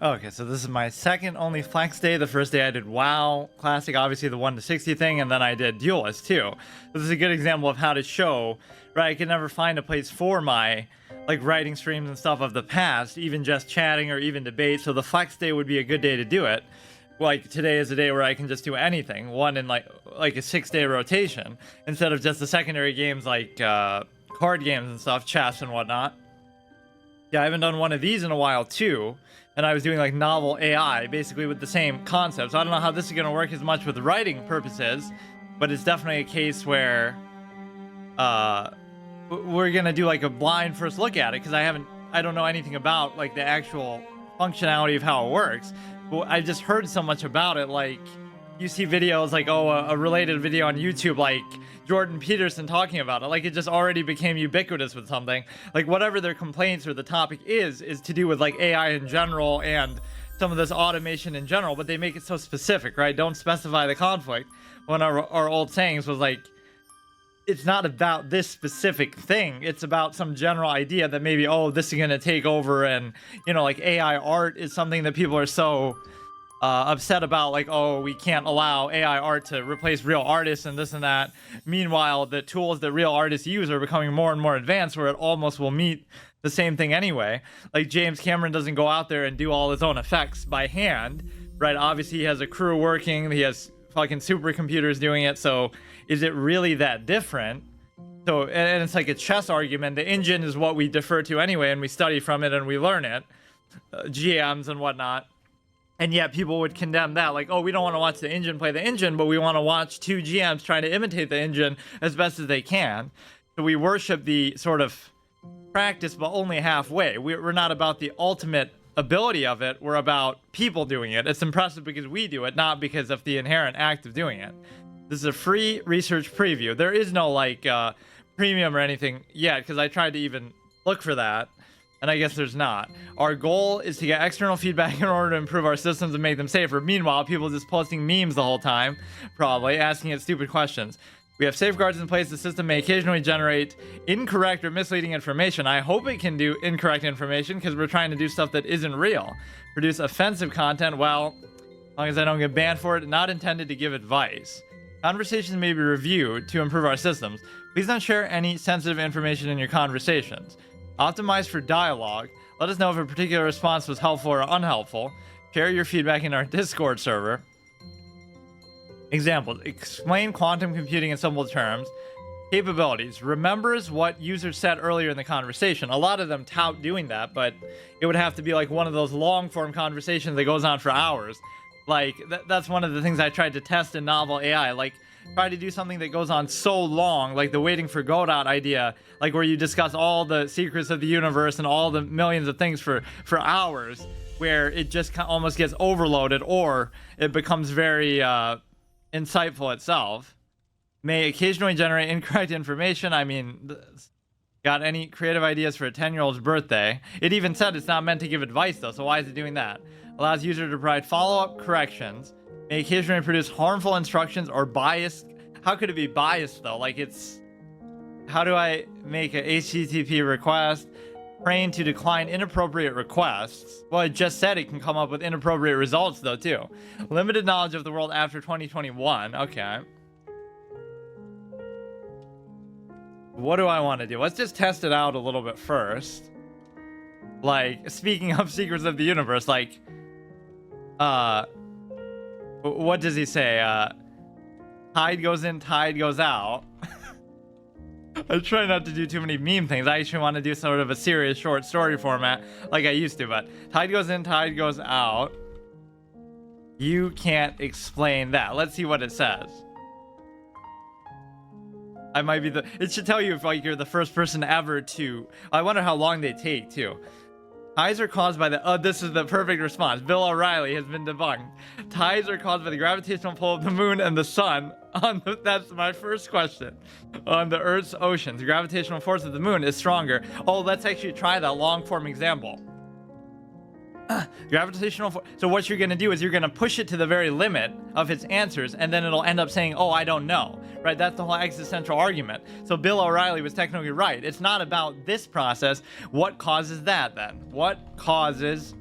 Okay, so this is my second only flex day. The first day I did WoW Classic, obviously the 1 to 60 thing, and then I did Duelist too. This is a good example of how to show, right? I could never find a place for my like writing streams and stuff of the past, even just chatting or even debate. So the flex day would be a good day to do it. Like today is a day where I can just do anything, one in like a 6-day rotation, instead of just the secondary games like card games and stuff, chess and whatnot. Yeah, I haven't done one of these in a while too. And I was doing like novel AI, basically with the same concepts. So I don't know how this is going to work as much with writing purposes, but it's definitely a case where we're going to do like a blind first look at it, because I don't know anything about like the actual functionality of how it works. But I just heard so much about it. Like you see videos like, oh, a related video on YouTube, like Jordan Peterson talking about it. Like it just already became ubiquitous with something. Like whatever their complaints or the topic is to do with like AI in general and some of this automation in general, but they make it so specific, right? Don't specify the conflict. One of our old sayings was like, it's not about this specific thing. It's about some general idea that maybe, oh, this is going to take over. And, you know, like AI art is something that people are so upset about, like, oh, we can't allow AI art to replace real artists and this and that. Meanwhile, the tools that real artists use are becoming more and more advanced, where it almost will meet the same thing anyway. Like James Cameron doesn't go out there and do all his own effects by hand, right? Obviously, he has a crew working. He has fucking supercomputers doing it. So is it really that different? So, and it's like a chess argument. The engine is what we defer to anyway, and we study from it and we learn it, GMs and whatnot. And yet people would condemn that, like, oh, we don't want to watch the engine play the engine, but we want to watch two GMs trying to imitate the engine as best as they can. So we worship the sort of practice, but only halfway. We're not about the ultimate ability of it. We're about people doing it. It's impressive because we do it, not because of the inherent act of doing it. This is a free research preview. There is no like premium or anything yet, because I tried to even look for that. And I guess there's not. Our goal is to get external feedback in order to improve our systems and make them safer. Meanwhile, people just posting memes the whole time, probably, asking it stupid questions. We have safeguards in place. The system may occasionally generate incorrect or misleading information. I hope it can do incorrect information, because we're trying to do stuff that isn't real. Produce offensive content, well, as long as I don't get banned for it, not intended to give advice. Conversations may be reviewed to improve our systems. Please don't share any sensitive information in your conversations. Optimize for dialogue. Let us know if a particular response was helpful or unhelpful. Share your feedback in our Discord server. Examples. Explain quantum computing in simple terms. Capabilities. Remembers what users said earlier in the conversation. A lot of them tout doing that, but it would have to be like one of those long-form conversations that goes on for hours. Like, that's one of the things I tried to test in novel AI. Like, try to do something that goes on so long, like the waiting for Godot idea, like where you discuss all the secrets of the universe and all the millions of things for hours, where it just almost gets overloaded, or it becomes very insightful itself. May occasionally generate incorrect information. I mean, got any creative ideas for a 10-year-old's birthday? It even said it's not meant to give advice, though, so why is it doing that? Allows user to provide follow-up corrections. May occasionally produce harmful instructions or biased. How could it be biased, though? Like, it's... How do I make a HTTP request? Trained to decline inappropriate requests. Well, it just said it can come up with inappropriate results, though, too. Limited knowledge of the world after 2021. Okay. What do I want to do? Let's just test it out a little bit first. Like, speaking of secrets of the universe, like... What does he say? Tide goes in, tide goes out. I try not to do too many meme things. I actually want to do sort of a serious short story format like I used to, but tide goes in, tide goes out. You can't explain that. Let's see what it says. I might be it should tell you if like you're the first person ever to... I wonder how long they take too. Tides are caused by the... this is the perfect response. Bill O'Reilly has been debunked. Tides are caused by the gravitational pull of the moon and the sun. That's my first question. On the Earth's oceans, the gravitational force of the moon is stronger. Oh, let's actually try that long-form example. Gravitational force. So what you're going to do is you're going to push it to the very limit of its answers, and then it'll end up saying, oh, I don't know. Right? That's the whole existential argument. So Bill O'Reilly was technically right. It's not about this process. What causes that, then? What causes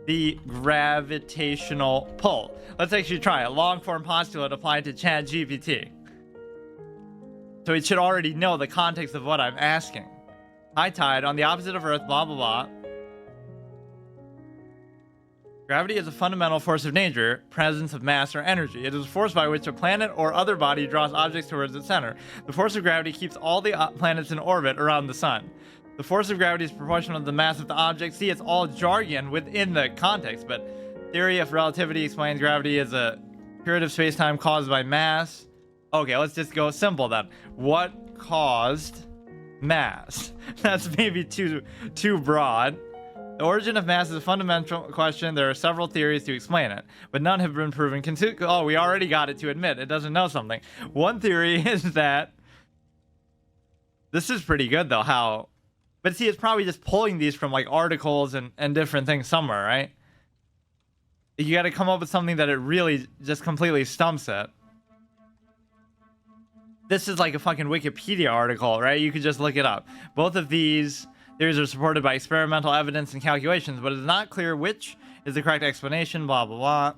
the gravitational pull. Let's actually try it. Long form postulate applied to ChatGPT. So it should already know the context of what I'm asking. High tide on the opposite of Earth, blah, blah, blah. Gravity is a fundamental force of nature, presence of mass or energy. It is a force by which a planet or other body draws objects towards its center. The force of gravity keeps all the planets in orbit around the sun. The force of gravity is proportional to the mass of the object. See, it's all jargon within the context, but theory of relativity explains gravity as a period of space-time caused by mass. Okay, let's just go simple then. What caused mass? That's maybe too broad. The origin of mass is a fundamental question. There are several theories to explain it, but none have been proven. Oh, we already got it to admit it doesn't know something. One theory is that... This is pretty good, though, how... But see, it's probably just pulling these from, like, articles and different things somewhere, right? You got to come up with something that it really just completely stumps it. This is like a fucking Wikipedia article, right? You could just look it up. Both of these... theories are supported by experimental evidence and calculations, but it is not clear which is the correct explanation, blah, blah, blah.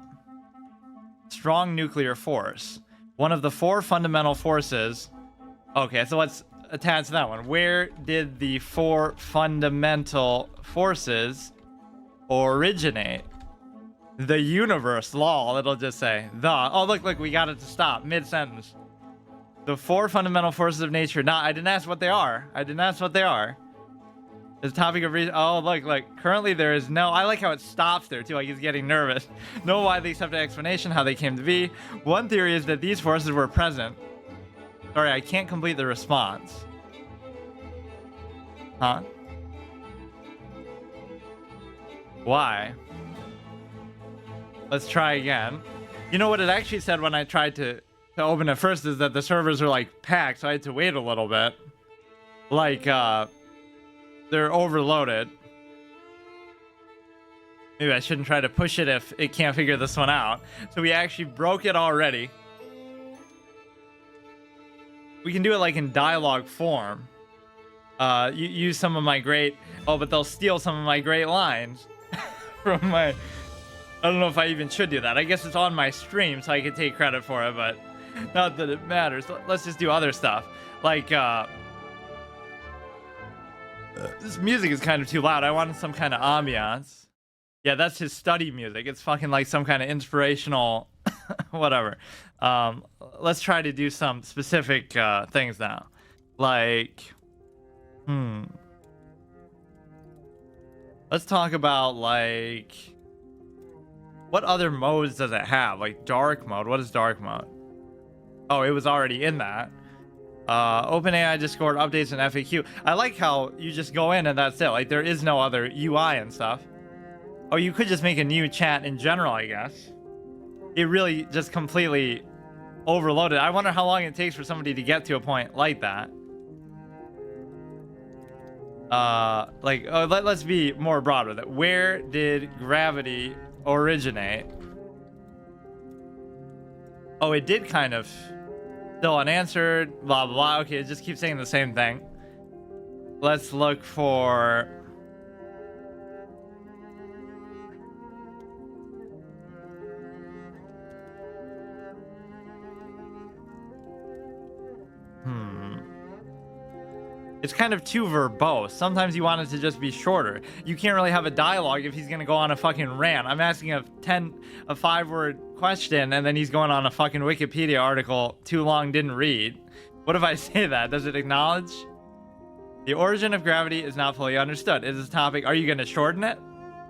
Strong nuclear force. One of the 4 fundamental forces. Okay, so let's attach that one. Where did the 4 fundamental forces originate? The universe, lol, it'll just say. Oh, look, we got it to stop mid-sentence. The 4 fundamental forces of nature. Nah, I didn't ask what they are. The topic of reason. Oh, look. Currently, there is no. I like how it stops there too. Like he's getting nervous. No widely accepted explanation how they came to be. One theory is that these forces were present. Sorry, I can't complete the response. Huh? Why? Let's try again. You know what it actually said when I tried to open it first is that the servers are like packed, so I had to wait a little bit. Like, they're overloaded. Maybe I shouldn't try to push it if it can't figure this one out. So we actually broke it already. We can do it like in dialogue form. Use some of my great... Oh, but they'll steal some of my great lines from my... I don't know if I even should do that. I guess it's on my stream, so I can take credit for it, but not that it matters. Let's just do other stuff. Like, this music is kind of too loud. I wanted some kind of ambiance. Yeah, that's his study music. It's fucking like some kind of inspirational whatever. Let's try to do some specific things now. Like, let's talk about, like, what other modes does it have? Like dark mode. What is dark mode? Oh, it was already in that. OpenAI just scored updates and FAQ. I like how you just go in and that's it. Like, there is no other UI and stuff. Oh, you could just make a new chat in general, I guess. It really just completely overloaded. I wonder how long it takes for somebody to get to a point like that. Let's be more broad with it. Where did gravity originate? Oh, it did kind of... Still unanswered, blah, blah, blah. Okay, it just keeps saying the same thing. Let's look for... It's kind of too verbose. Sometimes you want it to just be shorter. You can't really have a dialogue if he's gonna go on a fucking rant. I'm asking a 5-word question and then he's going on a fucking Wikipedia article too long, didn't read. What if I say that? Does it acknowledge? The origin of gravity is not fully understood. Is this topic? Are you gonna shorten it?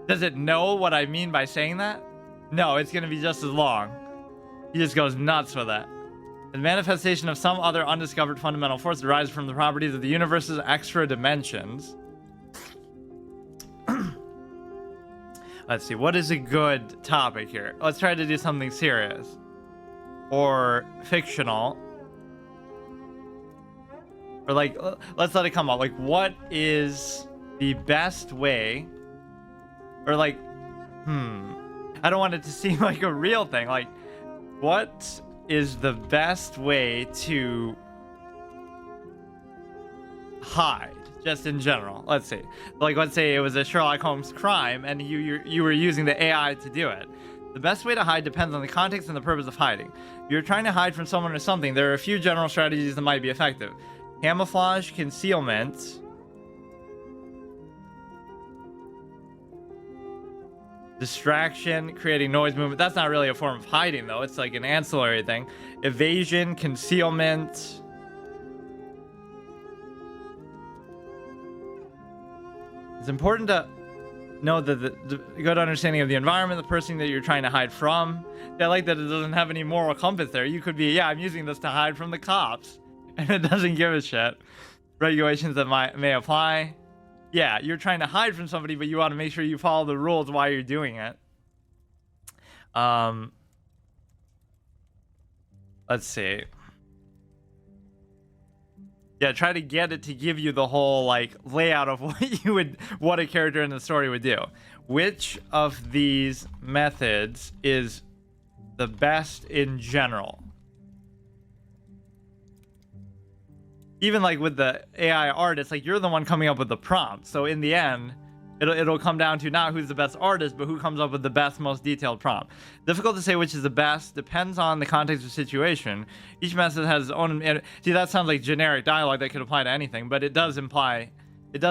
Does it know what I mean by saying that? No, it's gonna be just as long. He just goes nuts with it. The manifestation of some other undiscovered fundamental force derives from the properties of the universe's extra dimensions. Let's see, what is a good topic here? Let's try to do something serious. Or fictional. Or like, let's let it come out. Like, what is the best way? Or like, I don't want it to seem like a real thing. Like, what is the best way to hide? just in general. Let's see. Like, let's say it was a Sherlock Holmes crime and you were using the AI to do it. The best way to hide depends on the context and the purpose of hiding. If you're trying to hide from someone or something, there are a few general strategies that might be effective. Camouflage, concealment, distraction, creating noise, movement. That's not really a form of hiding, though. It's like an ancillary thing. Evasion, concealment. It's important to know that the good understanding of the environment, the person that you're trying to hide from. I like that it doesn't have any moral compass there. You could be, yeah, I'm using this to hide from the cops, and it doesn't give a shit. Regulations that may apply. Yeah, you're trying to hide from somebody, but you want to make sure you follow the rules while you're doing it. Let's see. Yeah, try to get it to give you the whole like layout of what a character in the story would do. Which of these methods is the best in general? Even like with the AI artist, like you're the one coming up with the prompt. So in the end, it'll come down to not who's the best artist, but who comes up with the best, most detailed prompt. Difficult to say which is the best. Depends on the context of situation. Each method has its own. See, that sounds like generic dialogue that could apply to anything, but it does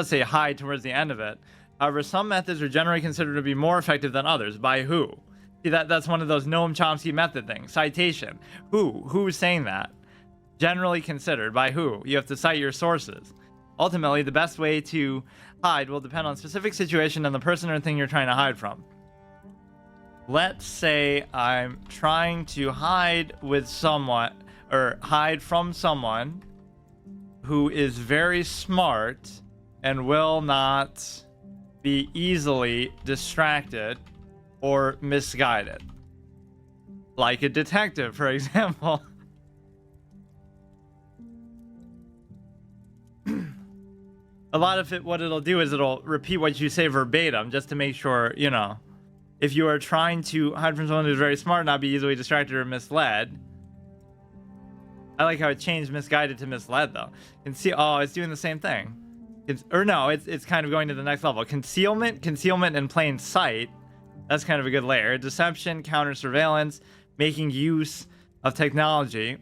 say hide towards the end of it. However, some methods are generally considered to be more effective than others. By who? See, that's one of those Noam Chomsky method things. Citation. Who's saying that? Generally considered. By who? You have to cite your sources. Ultimately, the best way to hide will depend on specific situation and the person or thing you're trying to hide from. Let's say I'm trying to hide with someone, or hide from someone who is very smart and will not be easily distracted or misguided. Like a detective, for example. A lot of it, what it'll do is it'll repeat what you say verbatim just to make sure, you know, if you are trying to hide from someone who's very smart, not be easily distracted or misled. I like how it changed misguided to misled, though. Oh, it's doing the same thing. It's kind of going to the next level. Concealment in plain sight. That's kind of a good layer. Deception, counter surveillance, making use of technology.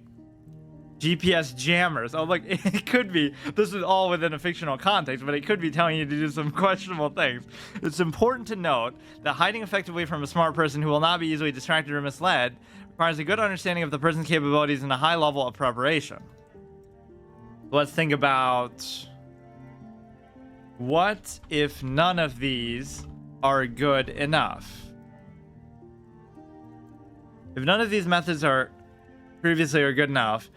GPS jammers. Oh, look, it could be. This is all within a fictional context, but it could be telling you to do some questionable things. It's important to note that hiding effectively from a smart person who will not be easily distracted or misled requires a good understanding of the person's capabilities and a high level of preparation. Let's think about what if none of these are good enough? If none of these methods are previously are good enough,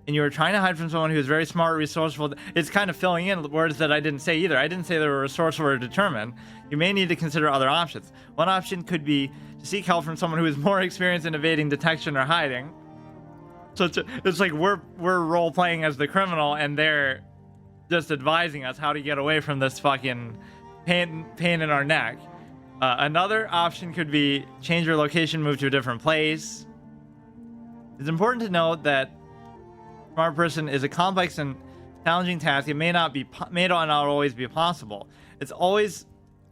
and you were trying to hide from someone who's very smart, resourceful, it's kind of filling in words that I didn't say either. I didn't say they were resourceful or determined. You may need to consider other options. One option could be to seek help from someone who is more experienced in evading detection or hiding. So it's like we're role playing as the criminal, and they're just advising us how to get away from this fucking pain in our neck. Another option could be change your location, move to a different place. It's important to note that smart person is a complex and challenging task. It may not always be possible. It's also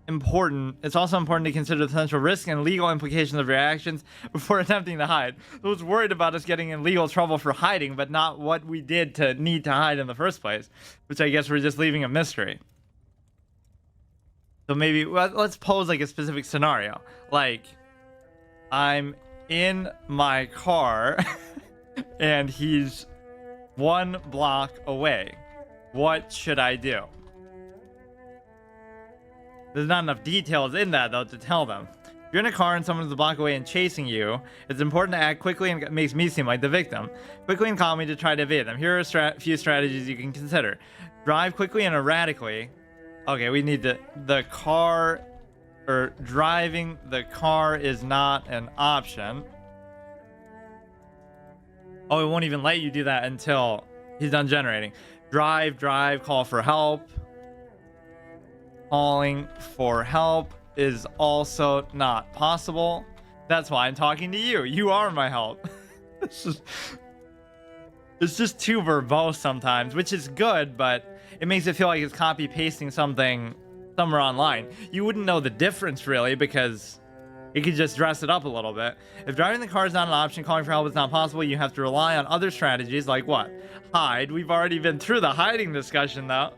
important to consider the potential risk and legal implications of your actions before attempting to hide. I was worried about us getting in legal trouble for hiding, but not what we did to need to hide in the first place, which I guess we're just leaving a mystery. So maybe let's pose like a specific scenario. Like, I'm in my car and he's 1 block away. What should I do? There's not enough details in that, though, to tell them. If you're in a car and someone's a block away and chasing you, it's important to act quickly, and it makes me seem like the victim. Quickly and calmly to try to evade them. Here are a few strategies you can consider. Drive quickly and erratically. Okay, we need driving the car is not an option. Oh, it won't even let you do that until he's done generating. Drive, call for help. Calling for help is also not possible. That's why I'm talking to you. You are my help. It's just too verbose sometimes, which is good, but it makes it feel like it's copy pasting something somewhere online. You wouldn't know the difference really, because it could just dress it up a little bit. If driving the car is not an option, calling for help is not possible, you have to rely on other strategies like what? Hide. We've already been through the hiding discussion though.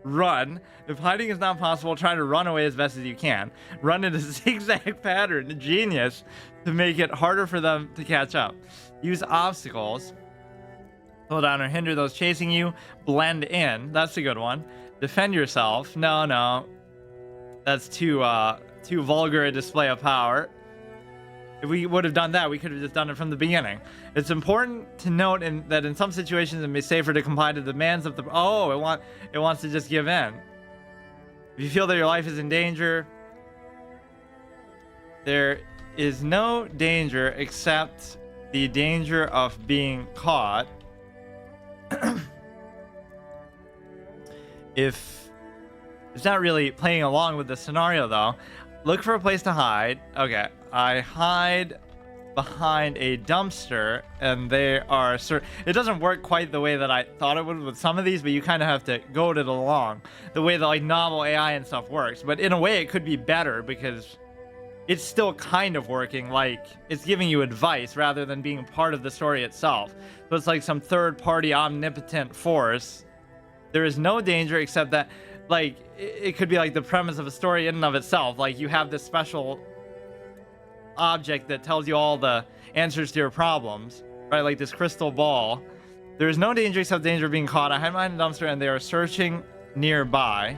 Run. If hiding is not possible, try to run away as best as you can. Run in a zigzag pattern. Genius. To make it harder for them to catch up. Use obstacles. Slow down or hinder those chasing you. Blend in. That's a good one. Defend yourself. No. That's too vulgar a display of power. If we would have done that, we could have just done it from the beginning. It's important to note that in some situations it may be safer to comply to the demands of the... Oh, it wants to just give in. If you feel that your life is in danger, there is no danger except the danger of being caught. If it's not really playing along with the scenario though, look for a place to hide. Okay, I hide behind a dumpster, and they are it doesn't work quite the way that I thought it would with some of these, but you kind of have to goad it along the way that like novel AI and stuff works. But in a way it could be better because it's still kind of working, like it's giving you advice rather than being part of the story itself. So it's like some third-party omnipotent force. There is no danger except that, like, it could be like the premise of a story in and of itself. Like you have this special object that tells you all the answers to your problems, right? Like this crystal ball. There is no danger except danger of being caught. I hide behind a dumpster and they are searching nearby.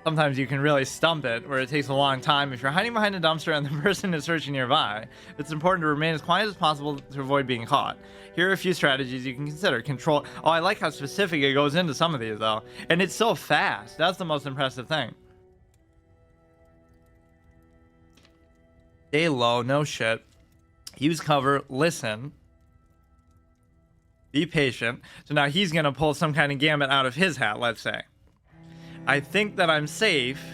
Sometimes you can really stump it where it takes a long time. If you're hiding behind a dumpster and the person is searching nearby, it's important to remain as quiet as possible to avoid being caught. Here are a few strategies you can consider. Control. Oh, I like how specific it goes into some of these though. And it's so fast. That's the most impressive thing. Stay low, no shit. Use cover, listen. Be patient. So now he's gonna pull some kind of gambit out of his hat, let's say. I think that I'm safe.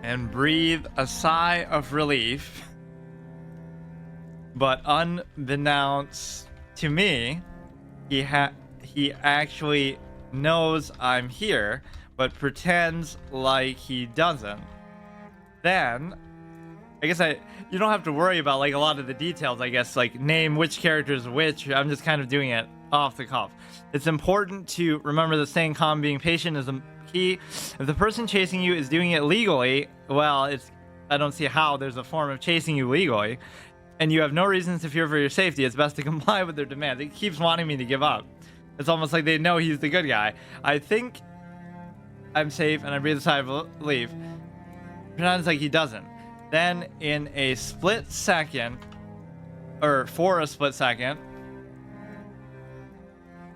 And breathe a sigh of relief. But unbeknownst to me, he actually knows I'm here, but pretends like he doesn't. Then, I guess you don't have to worry about like a lot of the details, I guess, like name which character is which. I'm just kind of doing it off the cuff. It's important to remember that staying calm, being patient is the key. If the person chasing you is doing it legally, well, I don't see how there's a form of chasing you legally, and you have no reasons to fear for your safety, it's best to comply with their demands. It keeps wanting me to give up. It's almost like they know he's the good guy. I think I'm safe, and I breathe a sigh of relief. Pretends like he doesn't. Then, in a split second, or for a split second,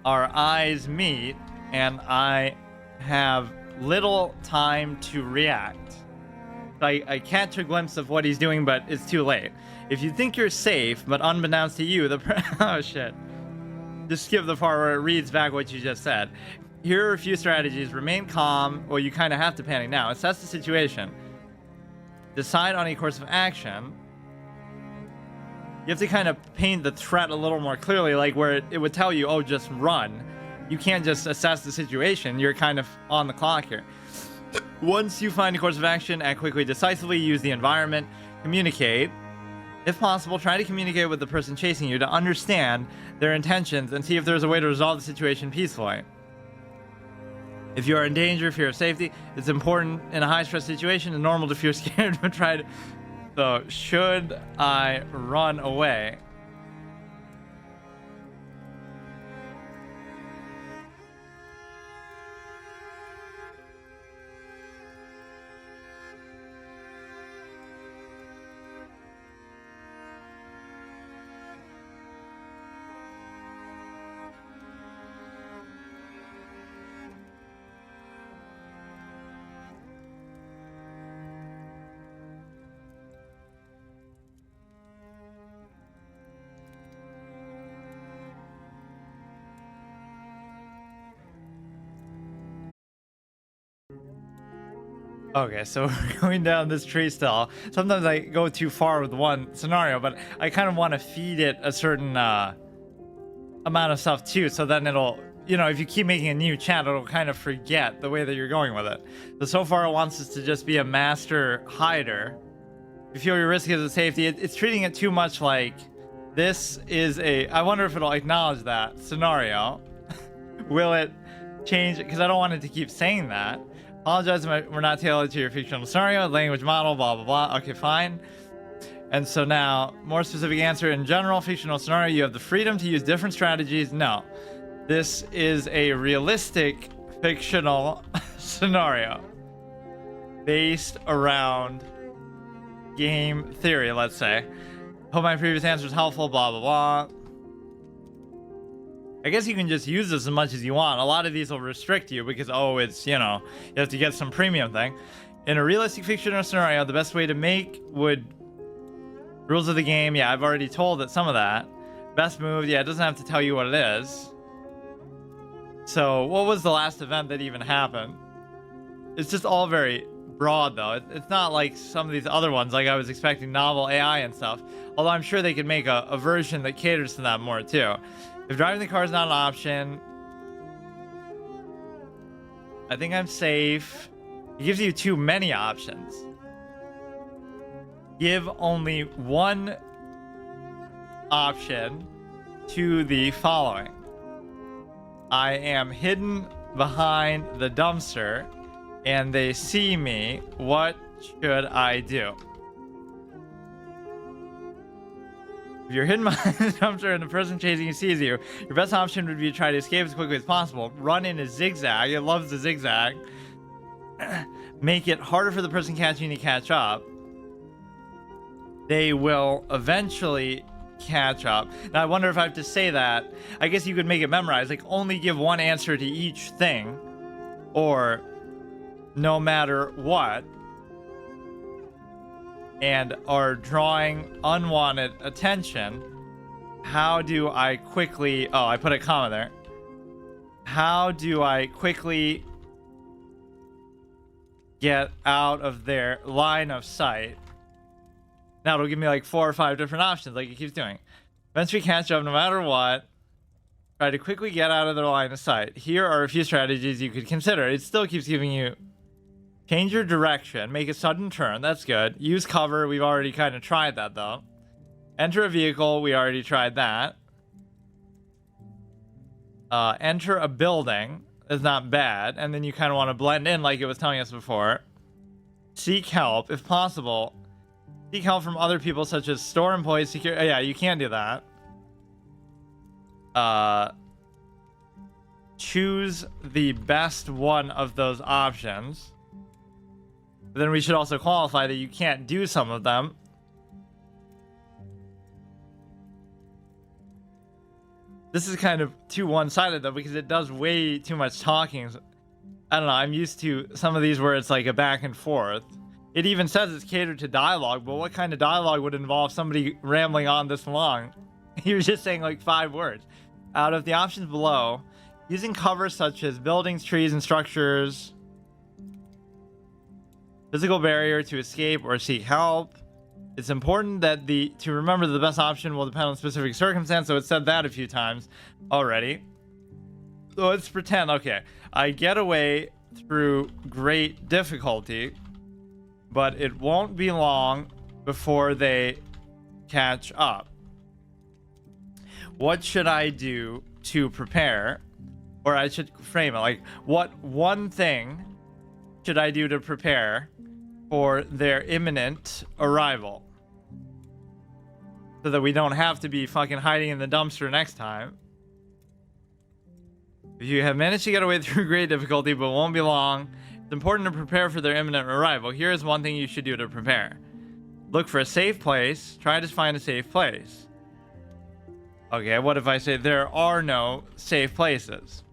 our eyes meet, and I have little time to react. I catch a glimpse of what he's doing, but it's too late. If you think you're safe, but unbeknownst to you, oh shit. Just skip the part where it reads back what you just said. Here are a few strategies. Remain calm. Well, you kind of have to panic now. Assess the situation. Decide on a course of action. You have to kind of paint the threat a little more clearly, like where it would tell you, oh, just run. You can't just assess the situation. You're kind of on the clock here. Once you find a course of action, act quickly, decisively, use the environment, communicate. If possible, try to communicate with the person chasing you to understand their intentions and see if there's a way to resolve the situation peacefully. If you are in danger, fear of safety, it's important in a high-stress situation and normal to feel scared, but try to... So, should I run away? Okay, so we're going down this tree still. Sometimes I go too far with one scenario, but I kind of want to feed it a certain amount of stuff too, so then it'll, if you keep making a new chat, it'll kind of forget the way that you're going with it. So far it wants us to just be a master hider. You feel your risk is a safety. It's treating it too much like this is I wonder if it'll acknowledge that scenario. Will it change it? Because I don't want it to keep saying that. Apologize if we're not tailored to your fictional scenario, language model, blah, blah, blah. Okay, fine. And so now, more specific answer. In general, fictional scenario, you have the freedom to use different strategies. No. This is a realistic fictional scenario based around game theory, let's say. Hope my previous answer is helpful, blah, blah, blah. I guess you can just use this as much as you want. A lot of these will restrict you because, it's, you have to get some premium thing. In a realistic fictional scenario, the best way to make rules of the game. Yeah, I've already told it some of that. Best move. Yeah, it doesn't have to tell you what it is. So what was the last event that even happened? It's just all very broad, though. It's not like some of these other ones, like I was expecting novel AI and stuff. Although I'm sure they could make a version that caters to that more, too. If driving the car is not an option, I think I'm safe. It gives you too many options. Give only one option to the following. I am hidden behind the dumpster and they see me. What should I do? If you're hidden behind the dumpster and the person chasing you sees you, your best option would be to try to escape as quickly as possible. Run in a zigzag. It loves the zigzag. Make it harder for the person catching you to catch up. They will eventually catch up. Now, I wonder if I have to say that. I guess you could make it memorized. Like, only give one answer to each thing. Or, no matter what. And are drawing unwanted attention. How do I quickly... Oh, I put a comma there. How do I quickly get out of their line of sight? Now it'll give me like 4 or 5 different options, like it keeps doing. Eventually catch up no matter what. Try to quickly get out of their line of sight. Here are a few strategies you could consider. It still keeps giving you... Change your direction. Make a sudden turn. That's good. Use cover. We've already kind of tried that, though. Enter a vehicle. We already tried that. Enter a building. Is not bad. And then you kind of want to blend in like it was telling us before. Seek help. If possible, seek help from other people such as store employees, security. Yeah, you can do that. Choose the best one of those options. But then we should also qualify that you can't do some of them. This is kind of too one-sided, though, because it does way too much talking. I don't know, I'm used to some of these where it's like a back and forth. It even says it's catered to dialogue, but what kind of dialogue would involve somebody rambling on this long? He was just saying like 5 words. Out of the options below, using covers such as buildings, trees, and structures... Physical barrier to escape or seek help. It's important that to remember the best option will depend on specific circumstance. So it said that a few times already. So let's pretend, okay, I get away through great difficulty, but it won't be long before they catch up. What should I do to prepare? Or I should frame it like, what one thing should I do to prepare for their imminent arrival? So that we don't have to be fucking hiding in the dumpster next time. If you have managed to get away through great difficulty but won't be long, it's important to prepare for their imminent arrival. Here is one thing you should do to prepare. Look for a safe place. Try to find a safe place. Okay, what if I say there are no safe places?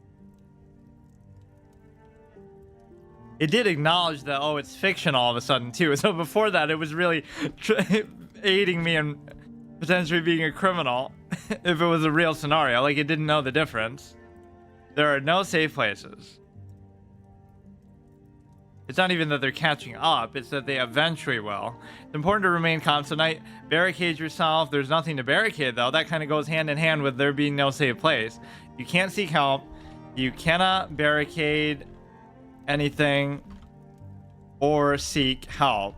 It did acknowledge that, oh, it's fiction all of a sudden, too. So before that, it was really aiding me in potentially being a criminal if it was a real scenario. Like, it didn't know the difference. There are no safe places. It's not even that they're catching up, it's that they eventually will. It's important to remain calm, so not barricade yourself. There's nothing to barricade, though. That kind of goes hand in hand with there being no safe place. You can't seek help. You cannot barricade anything or seek help.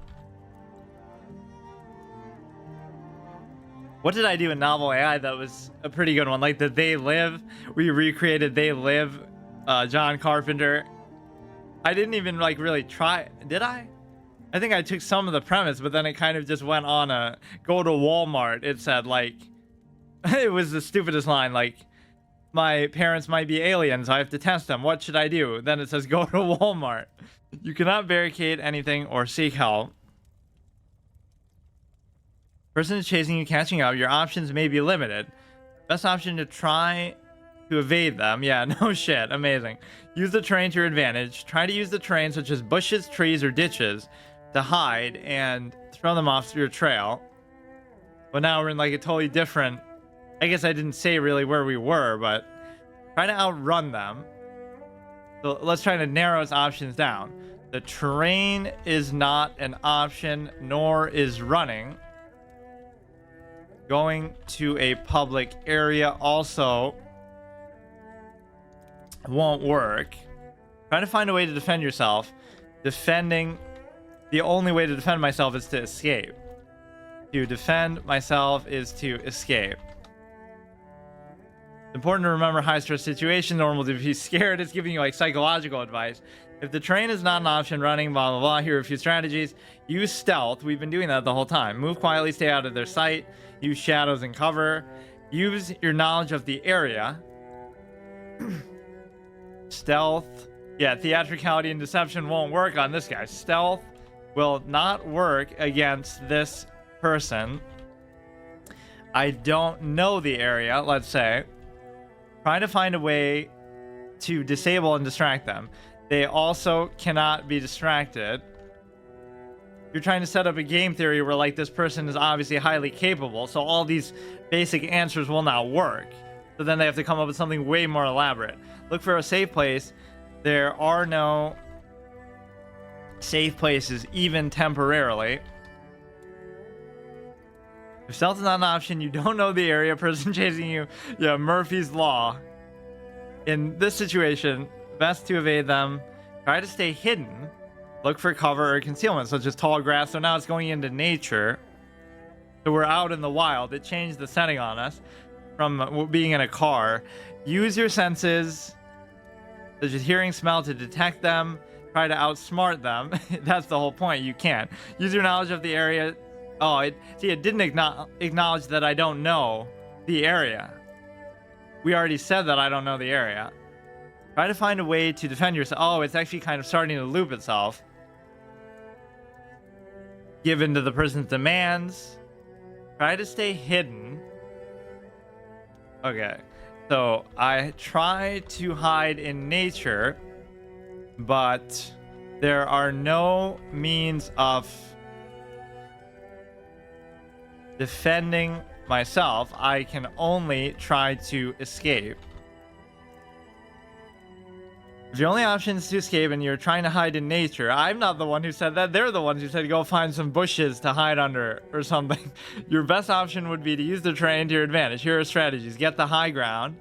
What did I do in Novel AI that was a pretty good one? Like the They Live, we recreated They Live, John Carpenter. I didn't even like really try, did I? I think I took some of the premise, but then it kind of just went on a go to Walmart. It said like, it was the stupidest line, like, my parents might be aliens, I have to test them. What should I do? Then it says go to Walmart. You cannot barricade anything or seek help. Person is chasing you, catching up. Your options may be limited. Best option to try to evade them. Yeah, no shit. Amazing. Use the terrain to your advantage. Try to use the terrain such as bushes, trees, or ditches to hide and throw them off your trail. But now we're in like a totally different... I guess I didn't say really where we were, but try to outrun them. So let's try to narrow its options down. The terrain is not an option, nor is running. Going to a public area also won't work. Try to find a way to defend yourself. Defending, the only way to defend myself is to escape. To defend myself is to escape. It's important to remember high stress situation, normal to be scared. It's giving you like psychological advice. If the terrain is not an option, running, blah, blah, blah, here are a few strategies. Use stealth. We've been doing that the whole time. Move quietly, stay out of their sight. Use shadows and cover. Use your knowledge of the area. Stealth. Yeah, theatricality and deception won't work on this guy. Stealth will not work against this person. I don't know the area, let's say. Try to find a way to disable and distract them. They also cannot be distracted. You're trying to set up a game theory where like this person is obviously highly capable, so all these basic answers will not work. So then they have to come up with something way more elaborate. Look for a safe place. There are no safe places, even temporarily. If stealth is not an option, you don't know the area, person chasing you, yeah, Murphy's Law. In this situation, best to evade them. Try to stay hidden. Look for cover or concealment, such as tall grass. So now it's going into nature. So we're out in the wild. It changed the setting on us from being in a car. Use your senses, such as hearing, smell, to detect them. Try to outsmart them. That's the whole point. You can't. Use your knowledge of the area. Oh, it didn't acknowledge that I don't know the area. We already said that I don't know the area. Try to find a way to defend yourself. Oh, it's actually kind of starting to loop itself. Give in to the person's demands. Try to stay hidden. Okay. So I try to hide in nature, but there are no means of defending myself. I can only try to escape. If your only option is to escape and you're trying to hide in nature, I'm not the one who said that. They're the ones who said go find some bushes to hide under or something. Your best option would be to use the terrain to your advantage. Here are strategies. Get the high ground.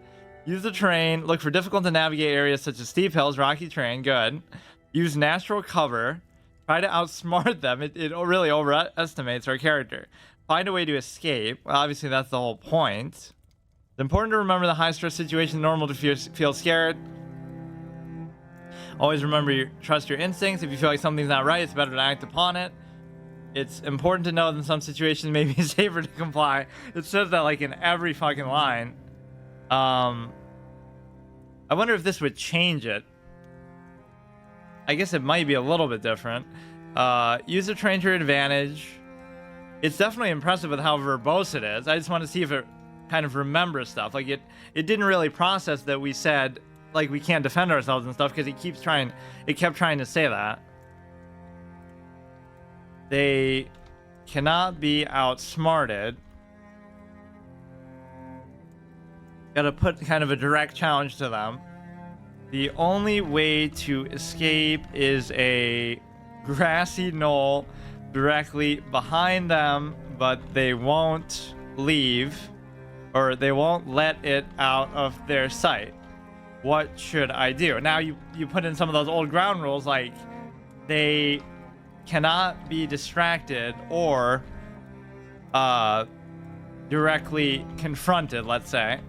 Use the terrain. Look for difficult to navigate areas such as steep hills, rocky terrain. Good. Use natural cover. Try to outsmart them. It really overestimates our character. Find a way to escape. Well, obviously, that's the whole point. It's important to remember the high stress situation. Normal to feel scared. Always remember, trust your instincts. If you feel like something's not right, it's better to act upon it. It's important to know that in some situations, maybe it's safer to comply. It says that like in every fucking line. I wonder if this would change it. I guess it might be a little bit different. Use the terrain to your advantage. It's definitely impressive with how verbose it is. I just want to see if it kind of remembers stuff. Like it didn't really process that we said like we can't defend ourselves and stuff, because it kept trying to say that. They cannot be outsmarted. Gotta put kind of a direct challenge to them. The only way to escape is a grassy knoll directly behind them, but they won't leave, or they won't let it out of their sight. What should I do? Now you put in some of those old ground rules, like they cannot be distracted or directly confronted, let's say.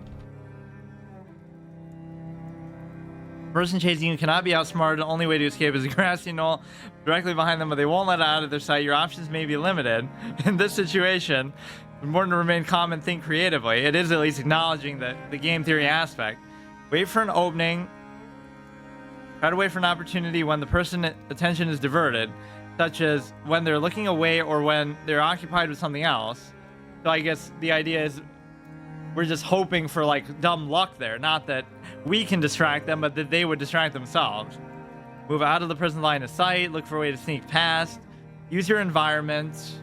Person chasing you cannot be outsmarted. The only way to escape is a grassy knoll directly behind them, but they won't let it out of their sight. Your options may be limited. In this situation, it's important to remain calm and think creatively. It is at least acknowledging the game theory aspect. Wait for an opening. Try to wait for an opportunity when the person's attention is diverted, such as when they're looking away or when they're occupied with something else. So I guess the idea is we're just hoping for like dumb luck there. Not that we can distract them, but that they would distract themselves. Move out of the person's line of sight. Look for a way to sneak past. Use your environment.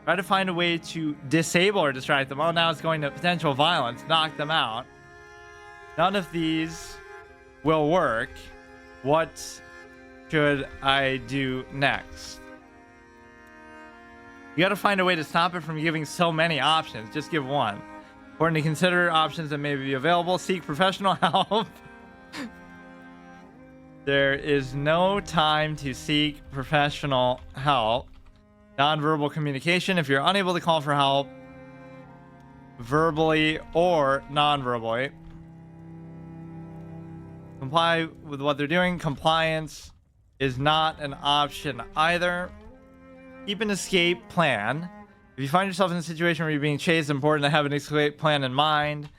Try to find a way to disable or distract them. Oh, now it's going to potential violence. Knock them out. None of these will work. What should I do next? You got to find a way to stop it from giving so many options. Just give one. Important to consider options that may be available. Seek professional help. There is no time to seek professional help. Nonverbal communication. If you're unable to call for help verbally or non-verbally, comply with what they're doing. Compliance is not an option either. Keep an escape plan. If you find yourself in a situation where you're being chased, it's important to have an escape plan in mind.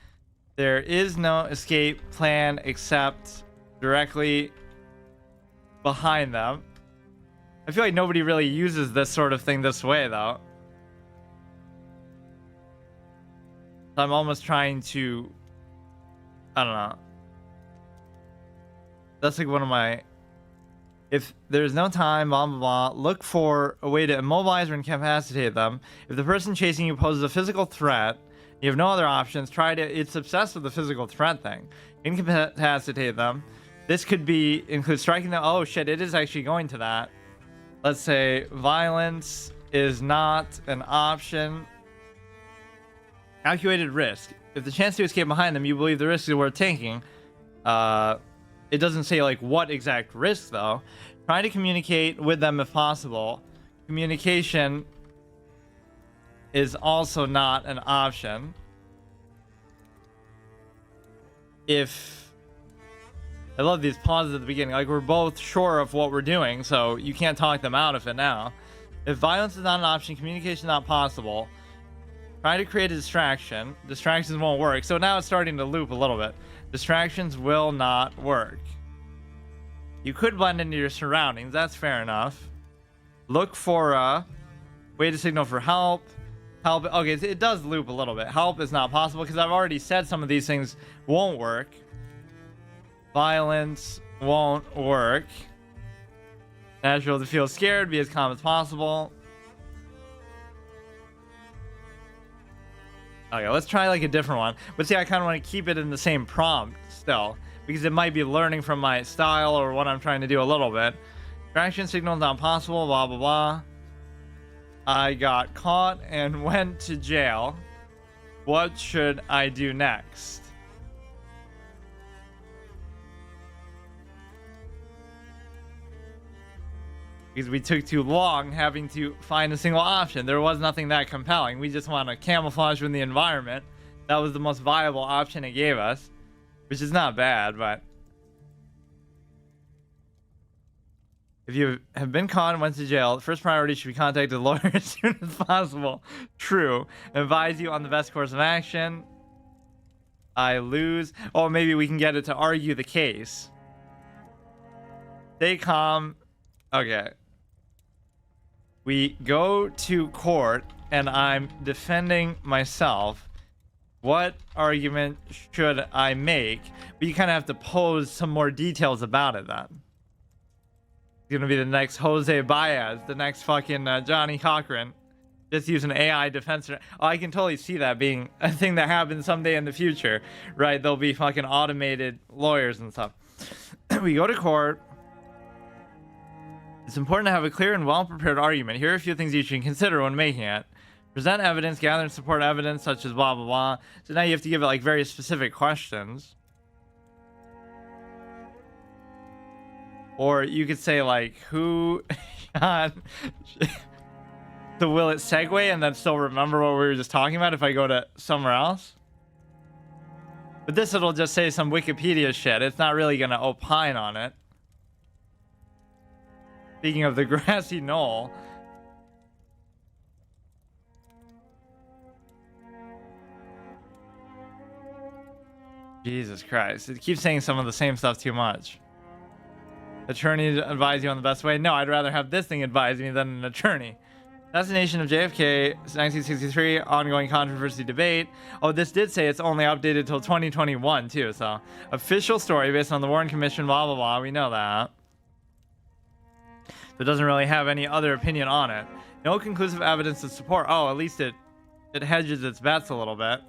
There is no escape plan except directly behind them. I feel like nobody really uses this sort of thing this way, though. So I'm almost trying to... I don't know. That's like one of my... If there's no time, blah, blah, blah, look for a way to immobilize or incapacitate them. If the person chasing you poses a physical threat, you have no other options, try to... It's obsessed with the physical threat thing. Incapacitate them. This could include striking them. Oh, shit, it is actually going to that. Let's say violence is not an option. Calculated risk. If the chance to escape behind them, you believe the risk is worth taking. It doesn't say like what exact risk though. Try to communicate with them if possible. Communication is also not an option. I love these pauses at the beginning. Like we're both sure of what we're doing, so you can't talk them out of it now. If violence is not an option, communication not possible. Try to create a distraction. Distractions won't work. So now it's starting to loop a little bit. Distractions will not work. You could blend into your surroundings. That's fair enough. Look for a way to signal for help. Help. Okay, it does loop a little bit. Help is not possible because I've already said some of these things won't work. Violence won't work. Natural to feel scared. Be as calm as possible. Okay, let's try like a different one. But see, I kind of want to keep it in the same prompt still, because it might be learning from my style or what I'm trying to do a little bit. Distraction signal not possible, blah, blah, blah. I got caught and went to jail. What should I do next? Because we took too long having to find a single option. There was nothing that compelling. We just want to camouflage from the environment. That was the most viable option it gave us, which is not bad, but if you have been caught and went to jail, the first priority should be contact a lawyer as soon as possible. True. Advise you on the best course of action. I lose. Oh, maybe we can get it to argue the case. Stay calm. Okay. We go to court and I'm defending myself. What argument should I make? But you kind of have to pose some more details about it then. It's gonna be the next Jose Baez, the next fucking Johnny Cochran. Just use an AI defense. Oh, I can totally see that being a thing that happens someday in the future, right? There'll be fucking automated lawyers and stuff. We go to court. It's important to have a clear and well-prepared argument. Here are a few things you should consider when making it. Present evidence, gather and support evidence, such as blah, blah, blah. So now you have to give it, like, very specific questions. Or you could say, like, who... So will it segue and then still remember what we were just talking about if I go to somewhere else? But this, it'll just say some Wikipedia shit. It's not really going to opine on it. Speaking of the grassy knoll. Jesus Christ. It keeps saying some of the same stuff too much. Attorney to advise you on the best way. No, I'd rather have this thing advise me than an attorney. Assassination of JFK, 1963, ongoing controversy debate. Oh, this did say it's only updated till 2021 too, so. Official story based on the Warren Commission, blah, blah, blah. We know that. But doesn't really have any other opinion on it. No conclusive evidence to support. Oh, at least it hedges its bets a little bit.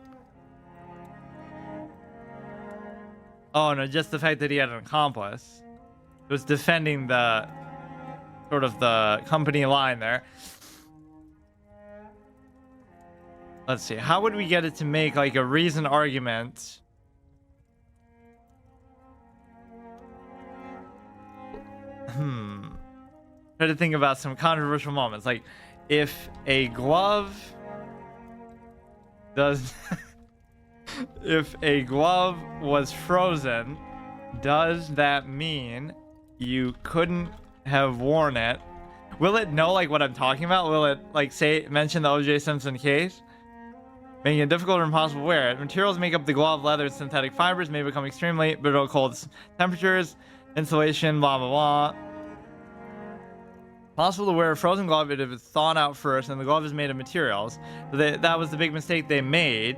Oh, no, just the fact that he had an accomplice. It was defending the sort of the company line there. Let's see. How would we get it to make like a reasoned argument? Try to think about some controversial moments. Like, if a glove does... if a glove was frozen, does that mean you couldn't have worn it? Will it know like what I'm talking about? Will it like mention the O.J. Simpson case? Making it difficult or impossible to wear it. Materials make up the glove, leather, synthetic fibers may become extremely brittle at cold temperatures, insulation, blah, blah, blah. Possible to wear a frozen glove if it's thawed out first and the glove is made of materials. So that was the big mistake they made.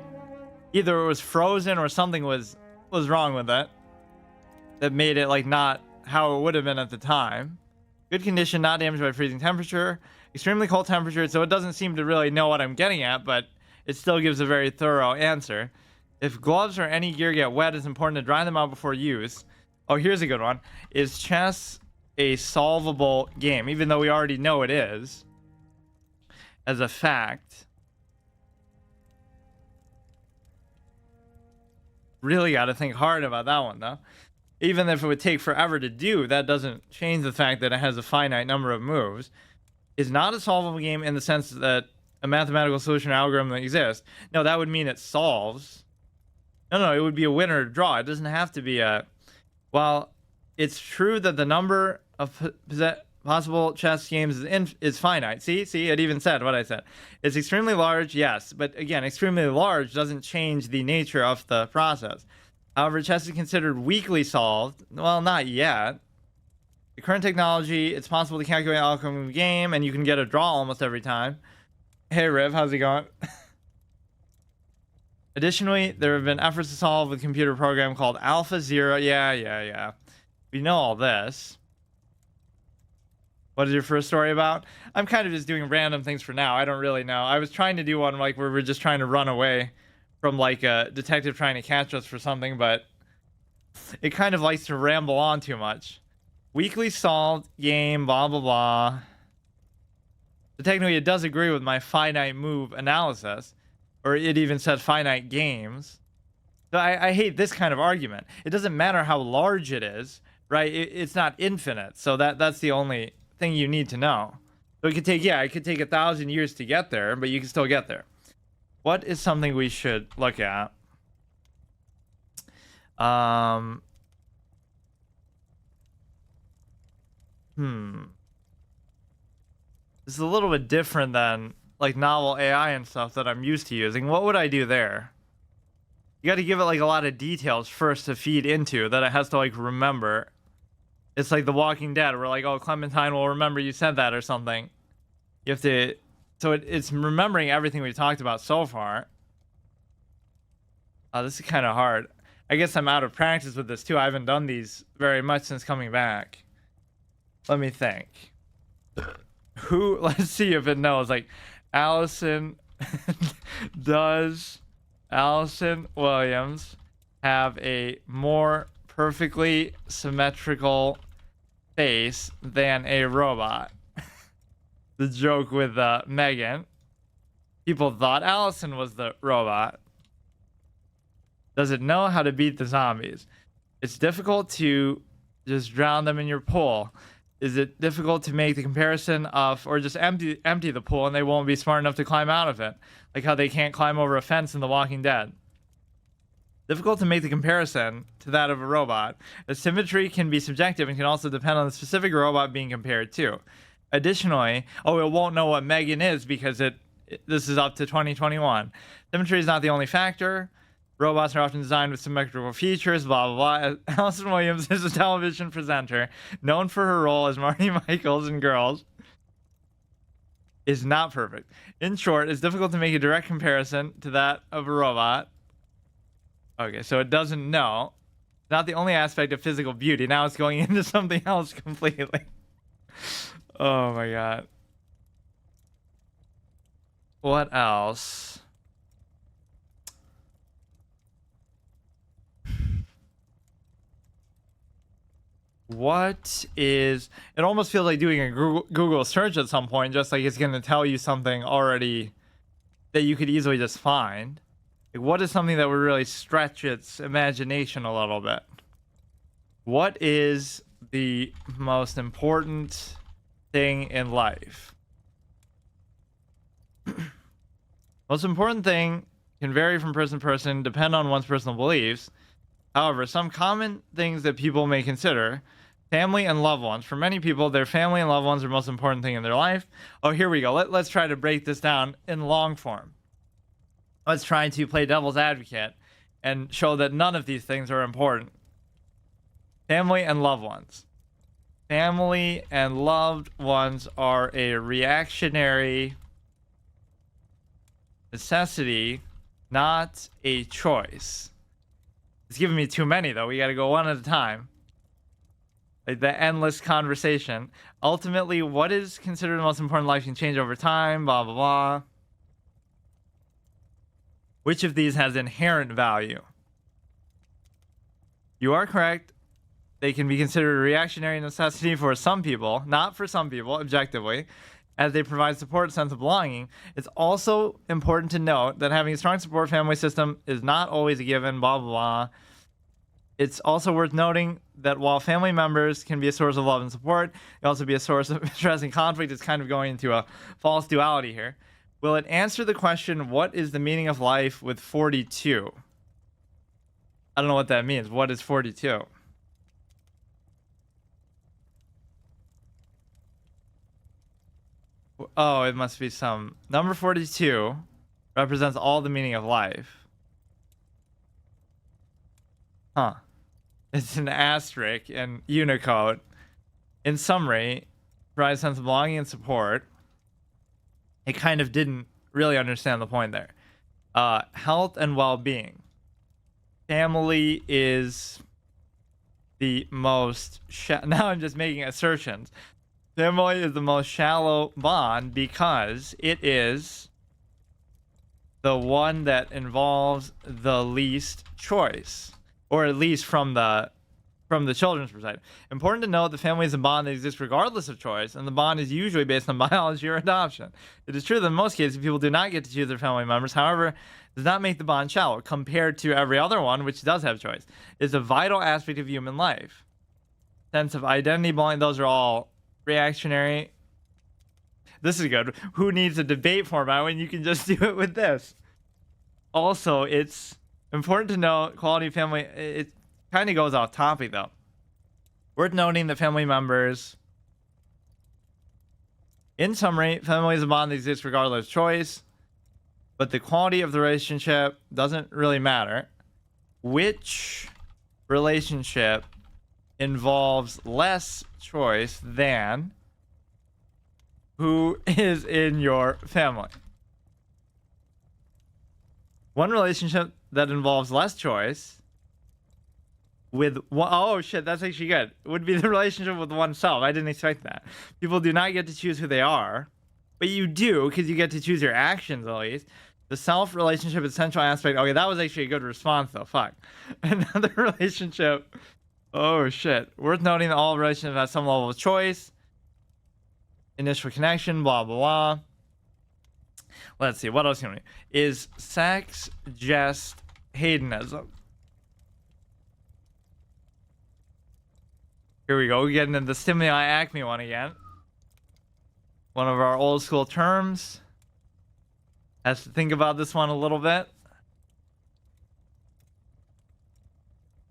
Either it was frozen or something was wrong with it that made it like not how it would have been at the time. Good condition, not damaged by freezing temperature. Extremely cold temperature, so it doesn't seem to really know what I'm getting at, but it still gives a very thorough answer. If gloves or any gear get wet, it's important to dry them out before use. Oh, here's a good one. Is chess a solvable game? Even though we already know it is. As a fact. Really got to think hard about that one, though. Even if it would take forever to do, that doesn't change the fact that it has a finite number of moves. Is not a solvable game in the sense that a mathematical solution or algorithm that exists. No, that would mean it solves. No, it would be a win or a draw. It doesn't have to be a... Well, it's true that the number of possible chess games is finite. See, it even said what I said. It's extremely large, yes. But again, extremely large doesn't change the nature of the process. However, chess is considered weakly solved. Well, not yet. The current technology, it's possible to calculate the outcome of the game, and you can get a draw almost every time. Hey, Riv, how's it going? Additionally, there have been efforts to solve with a computer program called AlphaZero. Yeah. We know all this. What is your first story about? I'm kind of just doing random things for now. I don't really know. I was trying to do one like where we're just trying to run away from like a detective trying to catch us for something, but it kind of likes to ramble on too much. Weakly solved game, blah, blah, blah. So technically, it does agree with my finite move analysis, or it even said finite games. So I hate this kind of argument. It doesn't matter how large it is, right? It's not infinite. So that's the only thing you need to know. So it could take 1,000 years to get there, but you can still get there. What is something we should look at? This is a little bit different than like novel AI and stuff that I'm used to using. What would I do there? You got to give it like a lot of details first to feed into that it has to like remember. It's like The Walking Dead where like, oh, Clementine will remember you said that or something. You have to, so it's remembering everything we've talked about so far. Oh, this is kind of hard. I guess I'm out of practice with this too. I haven't done these very much since coming back. Let me think. Let's see if it knows. Like, Allison, does Allison Williams have a more perfectly symmetrical face than a robot? The joke with Megan. People thought Allison was the robot. Does it know how to beat the zombies? It's difficult to just drown them in your pool. Is it difficult to make the comparison of, or just empty the pool and they won't be smart enough to climb out of it? Like how they can't climb over a fence in The Walking Dead. Difficult to make the comparison to that of a robot. The symmetry can be subjective and can also depend on the specific robot being compared to. Additionally, it won't know what Megan is because this is up to 2021. Symmetry is not the only factor. Robots are often designed with symmetrical features, blah, blah, blah. Allison Williams is a television presenter known for her role as Marty Michaels in Girls. Is not perfect. In short, it's difficult to make a direct comparison to that of a robot. Okay, so it doesn't know. It's not the only aspect of physical beauty. Now it's going into something else completely. Oh my god. What else? What is... It almost feels like doing a Google search at some point, just like it's going to tell you something already that you could easily just find. Like, what is something that would really stretch its imagination a little bit? What is the most important thing in life? Most important thing can vary from person to person, depend on one's personal beliefs. However, some common things that people may consider: family and loved ones. For many people, their family and loved ones are the most important thing in their life. Oh, here we go. Let's try to break this down in long form. Let's try to play devil's advocate and show that none of these things are important. Family and loved ones. Family and loved ones are a reactionary necessity, not a choice. It's giving me too many, though. We got to go one at a time. Like the endless conversation. Ultimately, what is considered the most important in life can change over time, blah, blah, blah. Which of these has inherent value? You are correct. They can be considered a reactionary necessity for some people, not for some people, objectively, as they provide support, sense of belonging. It's also important to note that having a strong support family system is not always a given, blah, blah, blah. It's also worth noting that while family members can be a source of love and support, they can also be a source of stress and conflict. It's kind of going into a false duality here. Will it answer the question, what is the meaning of life with 42? I don't know what that means. What is 42? Oh, it must be some... Number 42 represents all the meaning of life. Huh. It's an asterisk in Unicode. In summary, provides a sense of belonging and support. It kind of didn't really understand the point there. Health and well-being. Family is the most... Now I'm just making assertions. Family is the most shallow bond because it is the one that involves the least choice, or at least from the children's perspective. Important to note, the family is a bond that exists regardless of choice, and the bond is usually based on biology or adoption. It is true that in most cases, people do not get to choose their family members. However, it does not make the bond shallow compared to every other one, which does have choice. It's a vital aspect of human life. Sense of identity, belonging, those are all reactionary. This is good. Who needs a debate format when you can just do it with this? Also, it's important to note quality of family. It kind of goes off topic, though. Worth noting that family members... In summary, family is a bond that exists regardless of choice, but the quality of the relationship doesn't really matter. Which relationship involves less choice than who is in your family? One relationship that involves less choice with one... Oh shit, that's actually good. Would be the relationship with oneself. I didn't expect that. People do not get to choose who they are. But you do, because you get to choose your actions at least. The self relationship is essential aspect. Okay, that was actually a good response though. Fuck. Another relationship. Oh shit. Worth noting that all relationships have some level of choice. Initial connection, blah blah blah. Let's see, what else can we? Is sex just hedonism? Here we go. We're getting into the stimuli acme one again. One of our old school terms. Has to think about this one a little bit.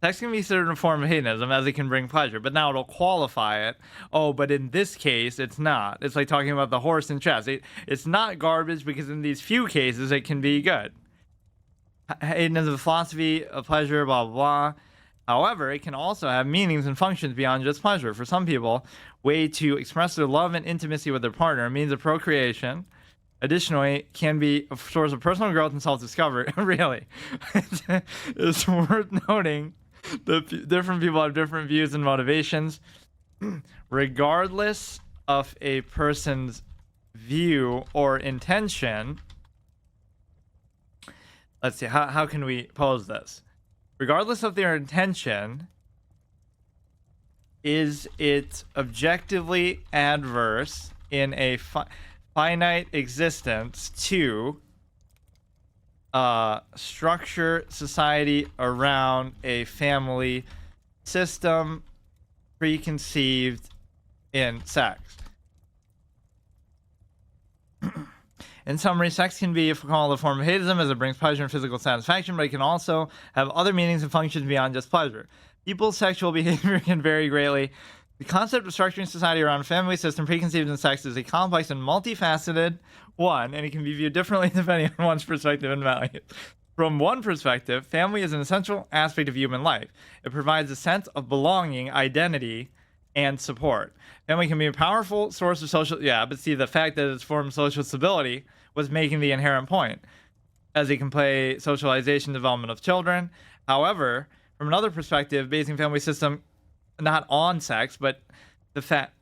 Sex can be considered a form of hedonism as it can bring pleasure, but now it'll qualify it. Oh, but in this case, it's not. It's like talking about the horse and chess. It's not garbage because in these few cases, it can be good. Hedonism is a philosophy of pleasure, blah, blah, blah. However, it can also have meanings and functions beyond just pleasure. For some people, way to express their love and intimacy with their partner, means of procreation. Additionally, can be a source of personal growth and self-discovery. Really. It's worth noting that different people have different views and motivations. Regardless of a person's view or intention, let's see, how can we pose this? Regardless of their intention, is it objectively adverse in a finite existence to structure society around a family system preconceived in sex? In summary, sex can be, if we call it, a form of hedonism as it brings pleasure and physical satisfaction, but it can also have other meanings and functions beyond just pleasure. People's sexual behavior can vary greatly. The concept of structuring society around a family system preconceived in sex is a complex and multifaceted one, and it can be viewed differently depending on one's perspective and value. From one perspective, family is an essential aspect of human life. It provides a sense of belonging, identity, and support. Family can be a powerful source of social... Yeah, but see, the fact that it's a form of social stability was making the inherent point, as it can play socialization development of children. However, from another perspective, basing family system not on sex, but the fact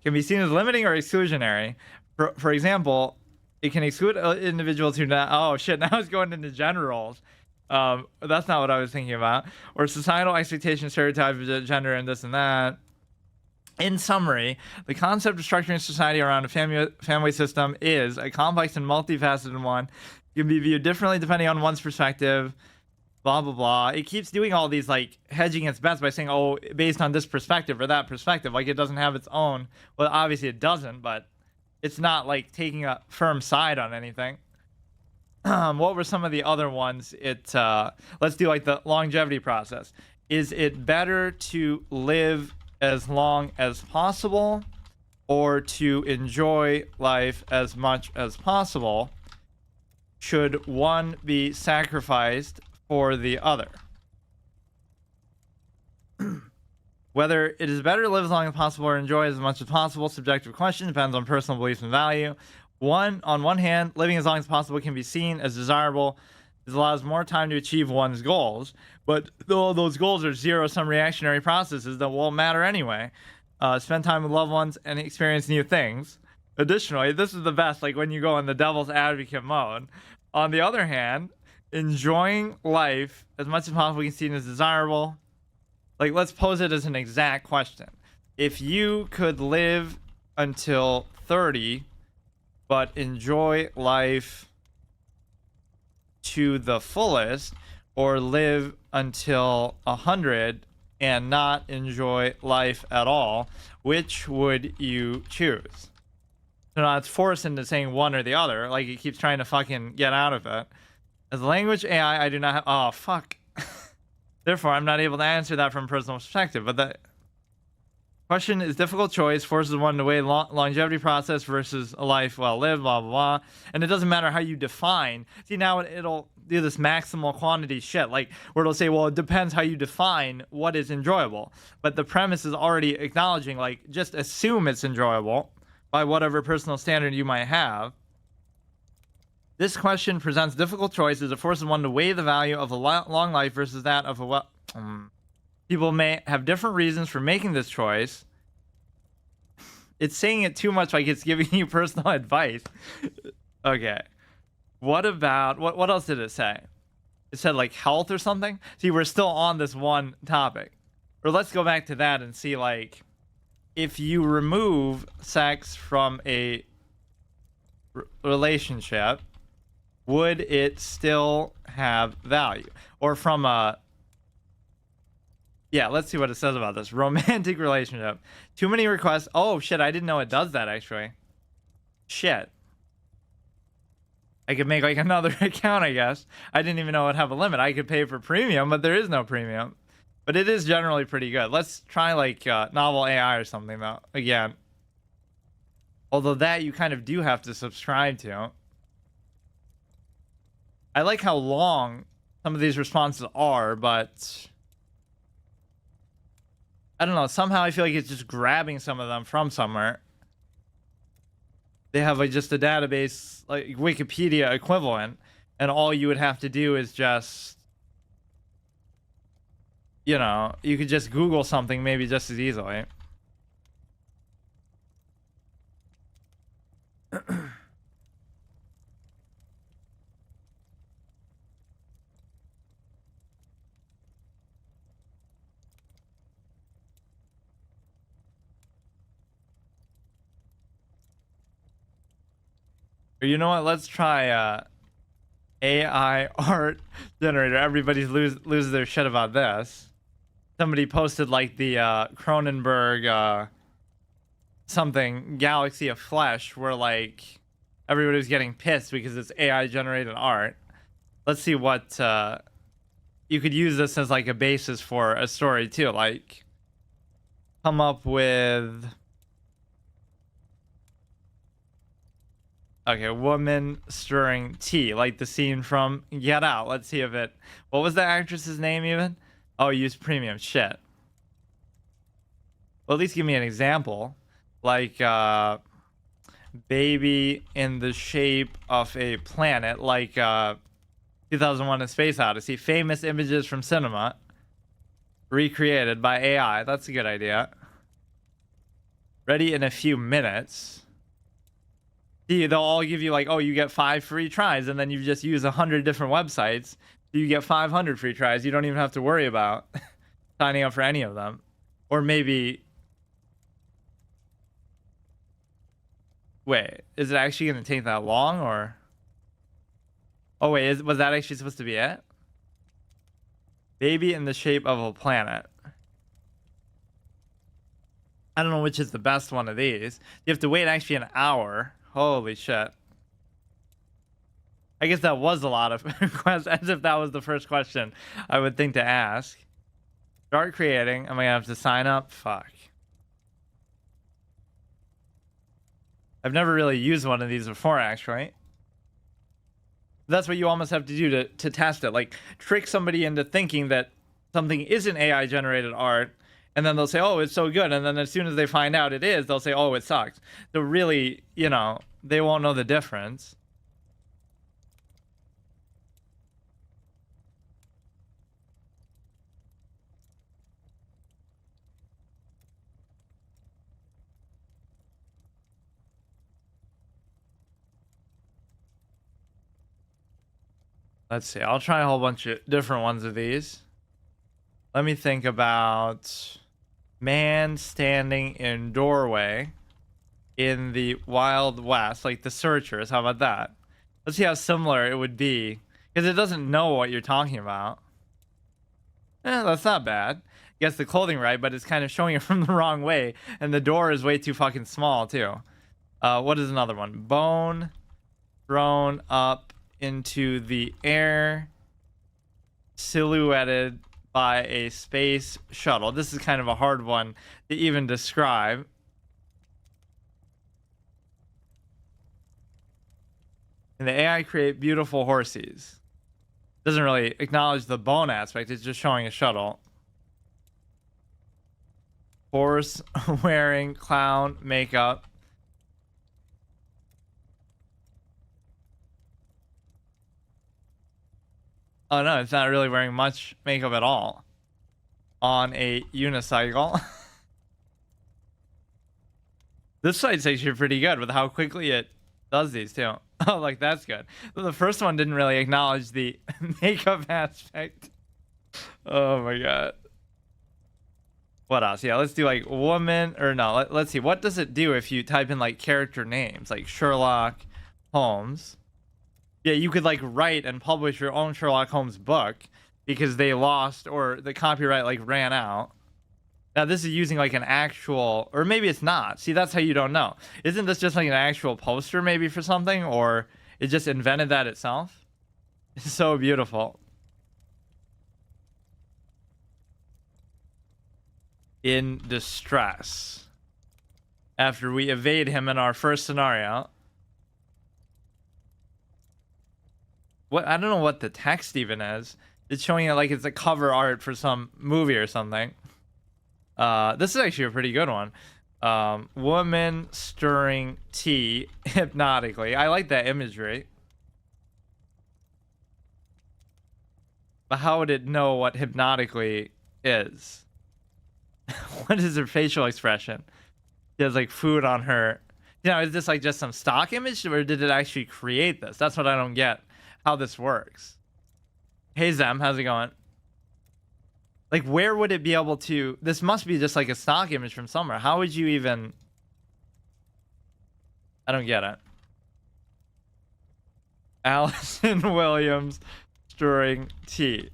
can be seen as limiting or exclusionary. For example, it can exclude individuals who not... Oh, shit, now it's going into gender roles. That's not what I was thinking about. Or societal expectations, stereotypes of gender, and this and that. In summary, the concept of structuring society around a family system is a complex and multifaceted one. It can be viewed differently depending on one's perspective, blah, blah, blah. It keeps doing all these, like, hedging its bets by saying, oh, based on this perspective or that perspective. Like, it doesn't have its own. Well, obviously it doesn't, but it's not, like, taking a firm side on anything. What were some of the other ones? Let's do, like, the longevity process. Is it better to live as long as possible or to enjoy life as much as possible? Should one be sacrificed for the other? Whether it is better to live as long as possible or enjoy as much as possible, subjective question, depends on personal beliefs and value. On one hand, living as long as possible can be seen as desirable. This allows more time to achieve one's goals, but though those goals are zero-sum reactionary processes that won't matter anyway. Spend time with loved ones and experience new things. Additionally, this is the best, like when you go in the devil's advocate mode. On the other hand, enjoying life as much as possible can be seen as desirable. Like, let's pose it as an exact question. If you could live until 30, but enjoy life to the fullest, or live until 100 and not enjoy life at all, which would you choose? So now it's forced into saying one or the other. Like, it keeps trying to fucking get out of it. As a language AI, I do not have... Oh, fuck. Therefore, I'm not able to answer that from a personal perspective. But the question is difficult choice, forces one to weigh longevity process versus a life well lived, blah, blah, blah. And it doesn't matter how you define. See, now it'll do this maximal quantity shit, like, where it'll say, well, it depends how you define what is enjoyable. But the premise is already acknowledging, like, just assume it's enjoyable by whatever personal standard you might have. This question presents difficult choices. It forces one to weigh the value of a long life versus that of a People may have different reasons for making this choice. It's saying it too much like it's giving you personal advice. Okay. What about what else did it say? It said like health or something. See, we're still on this one topic. Or let's go back to that and see like if you remove sex from a relationship, would it still have value? Or from a yeah, let's see what it says about this romantic relationship. Too many requests. Oh shit, I didn't know it does that actually. Shit. I could make like another account, I guess. I didn't even know it'd have a limit. I could pay for premium, but there is no premium. But it is generally pretty good. Let's try like novel AI or something though. Again. Although that you kind of do have to subscribe to. I like how long some of these responses are, but I don't know. Somehow I feel like it's just grabbing some of them from somewhere. They have like just a database like Wikipedia equivalent, and all you would have to do is just, you know, you could just Google something maybe just as easily. Or you know what? Let's try AI art generator. Everybody's loses their shit about this. Somebody posted like the Cronenberg something Galaxy of Flesh, where like everybody was getting pissed because it's AI generated art. Let's see what you could use this as like a basis for a story too. Like come up with. Okay, woman stirring tea, like the scene from Get Out. Let's see if it. What was the actress's name even? Oh, use premium. Shit. Well, at least give me an example, like baby in the shape of a planet, like 2001: A Space Odyssey. Famous images from cinema, recreated by AI. That's a good idea. Ready in a few minutes. They'll all give you like, oh, you get 5 free tries, and then you just use 100 different websites. You get 500 free tries. You don't even have to worry about signing up for any of them. Or maybe, wait, is it actually going to take that long? Or, oh wait, was that actually supposed to be it? Baby in the shape of a planet. I don't know which is the best one of these. You have to wait actually an hour. Holy shit. I guess that was a lot of requests, as if that was the first question I would think to ask. Start creating. Am I gonna have to sign up? Fuck. I've never really used one of these before, actually. That's what you almost have to do to test it. Like, trick somebody into thinking that something isn't AI generated art, and then they'll say, oh, it's so good. And then as soon as they find out it is, they'll say, oh, it sucks. So really, you know, they won't know the difference. Let's see. I'll try a whole bunch of different ones of these. Let me think about man standing in doorway in the Wild West, like the Searchers. How about that? Let's see how similar it would be, because it doesn't know what you're talking about. That's not bad. Gets the clothing right, but it's kind of showing it from the wrong way, and the door is way too fucking small too. What is another one? Bone thrown up into the air, silhouetted by a space shuttle. This is kind of a hard one to even describe. And the AI create beautiful horses. Doesn't really acknowledge the bone aspect. It's just showing a shuttle. Horse wearing clown makeup. Oh no, it's not really wearing much makeup at all. On a unicycle. This site's actually pretty good with how quickly it does these too. Oh, like that's good. The first one didn't really acknowledge the makeup aspect. Oh my god. What else? Yeah, let's do like woman or no. Let's see. What does it do if you type in like character names like Sherlock Holmes? Yeah, you could like write and publish your own Sherlock Holmes book because they lost or the copyright like ran out. Now this is using like an actual, or maybe it's not. See, that's how you don't know. Isn't this just like an actual poster maybe for something, or it just invented that itself? It's so beautiful. In distress. After we evade him in our first scenario. What, I don't know what the text even is. It's showing it like it's a cover art for some movie or something. This is actually a pretty good one. Woman stirring tea hypnotically. I like that imagery. But how would it know what hypnotically is? What is her facial expression? She has like food on her. You know, is this like just some stock image or did it actually create this? That's what I don't get. How this works. Hey Zem, how's it going? Like, where would it be able to... This must be just like a stock image from somewhere. How would you even... I don't get it. Allison Williams stirring tea.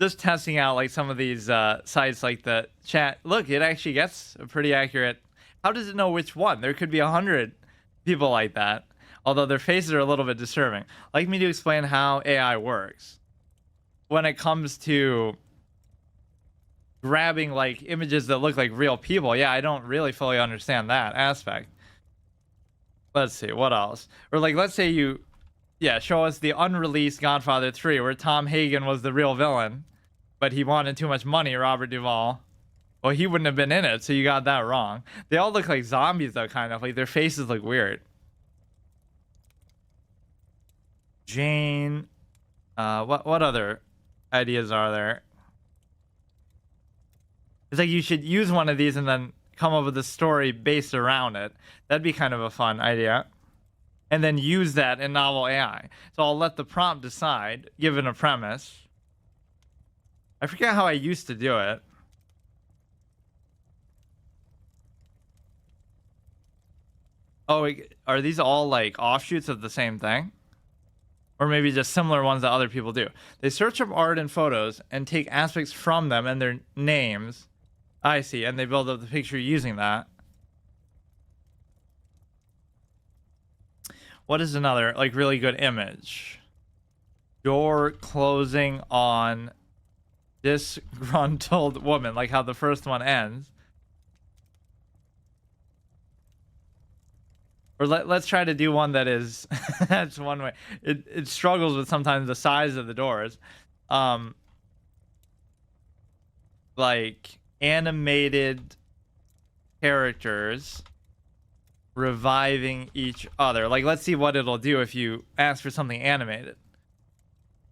Just testing out like some of these sites like the chat. Look, it actually gets a pretty accurate... How does it know which one? There could be 100 people like that. Although their faces are a little bit disturbing. Like me to explain how AI works. When it comes to grabbing like images that look like real people, yeah, I don't really fully understand that aspect. Let's see, what else? Or like, let's say you, yeah, show us the unreleased Godfather 3 where Tom Hagen was the real villain, but he wanted too much money, Robert Duvall. Well, he wouldn't have been in it, so you got that wrong. They all look like zombies though, kind of. Like their faces look weird. Jane, what other ideas are there? It's like you should use one of these and then come up with a story based around it. That'd be kind of a fun idea. And then use that in novel AI. So I'll let the prompt decide, given a premise. I forget how I used to do it. Oh, are these all like offshoots of the same thing? Or maybe just similar ones that other people do. They search up art and photos and take aspects from them and their names. I see, and they build up the picture using that. What is another, like, really good image? Door closing on disgruntled woman, like how the first one ends. Or let's try to do one that is that's one way. It struggles with sometimes the size of the doors. Like animated characters reviving each other. Like let's see what it'll do if you ask for something animated.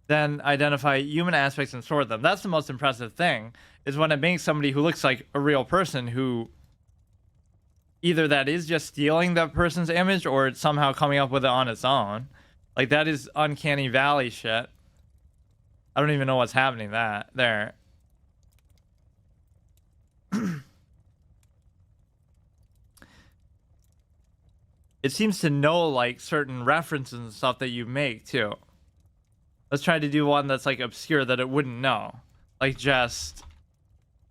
Then identify human aspects and sort them. That's the most impressive thing, is when it makes somebody who looks like a real person who either that is just stealing that person's image or it's somehow coming up with it on its own. Like that is uncanny valley shit. I don't even know what's happening there. It seems to know like certain references and stuff that you make too. Let's try to do one that's like obscure that it wouldn't know. Like just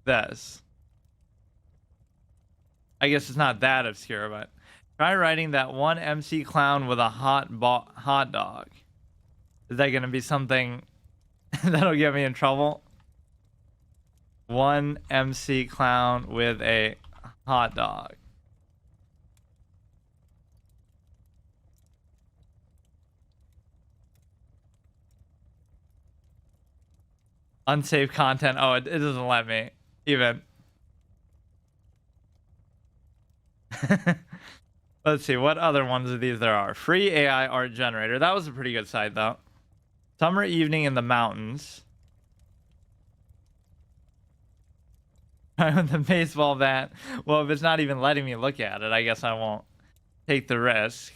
this. I guess it's not that obscure, but try writing that one MC clown with a hot dog. Is that gonna be something that'll get me in trouble? One MC clown with a hot dog. Unsafe content. Oh, it doesn't let me even. Let's see what other ones of these there are. Free AI art generator. That was a pretty good site though. Summer evening in the mountains. With the baseball bat. Well, if it's not even letting me look at it, I guess I won't take the risk.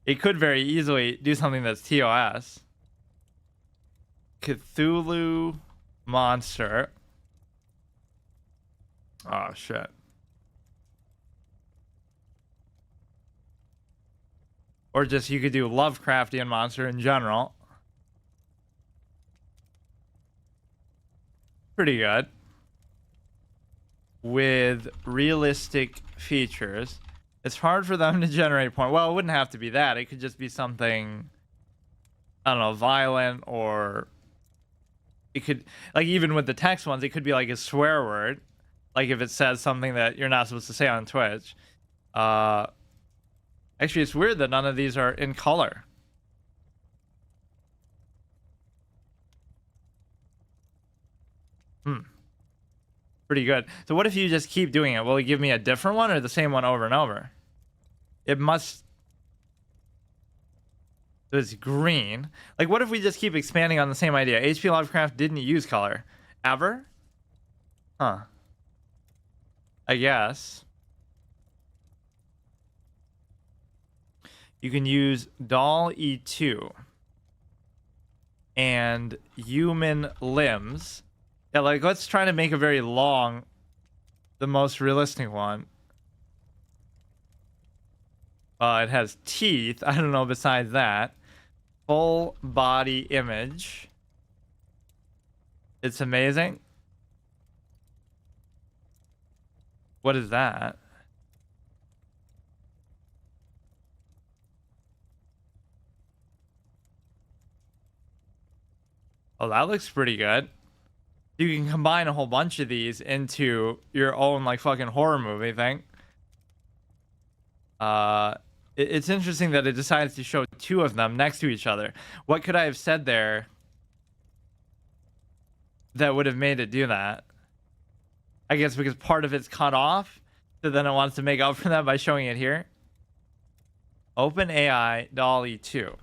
It could very easily do something that's TOS. Cthulhu monster. Oh, shit. Or just you could do Lovecraftian monster in general. Pretty good. With realistic features. It's hard for them to generate porn. Well, it wouldn't have to be that. It could just be something, I don't know, violent, or it could, like, even with the text ones, it could be like a swear word. Like if it says something that you're not supposed to say on Twitch. Actually, it's weird that none of these are in color. Pretty good. So what if you just keep doing it? Will it give me a different one or the same one over and over? It must. It's green. Like, what if we just keep expanding on the same idea? H.P. Lovecraft didn't use color. Ever? Huh. I guess. You can use doll E2 and human limbs. Yeah, like, let's try to make a very long, the most realistic one. It has teeth. I don't know besides that. Full body image. It's amazing. What is that? Oh, that looks pretty good. You can combine a whole bunch of these into your own, like, fucking horror movie thing. It's interesting that it decides to show two of them next to each other. What could I have said there that would have made it do that? I guess because part of it's cut off, so then it wants to make up for that by showing it here. OpenAI DALL-E 2.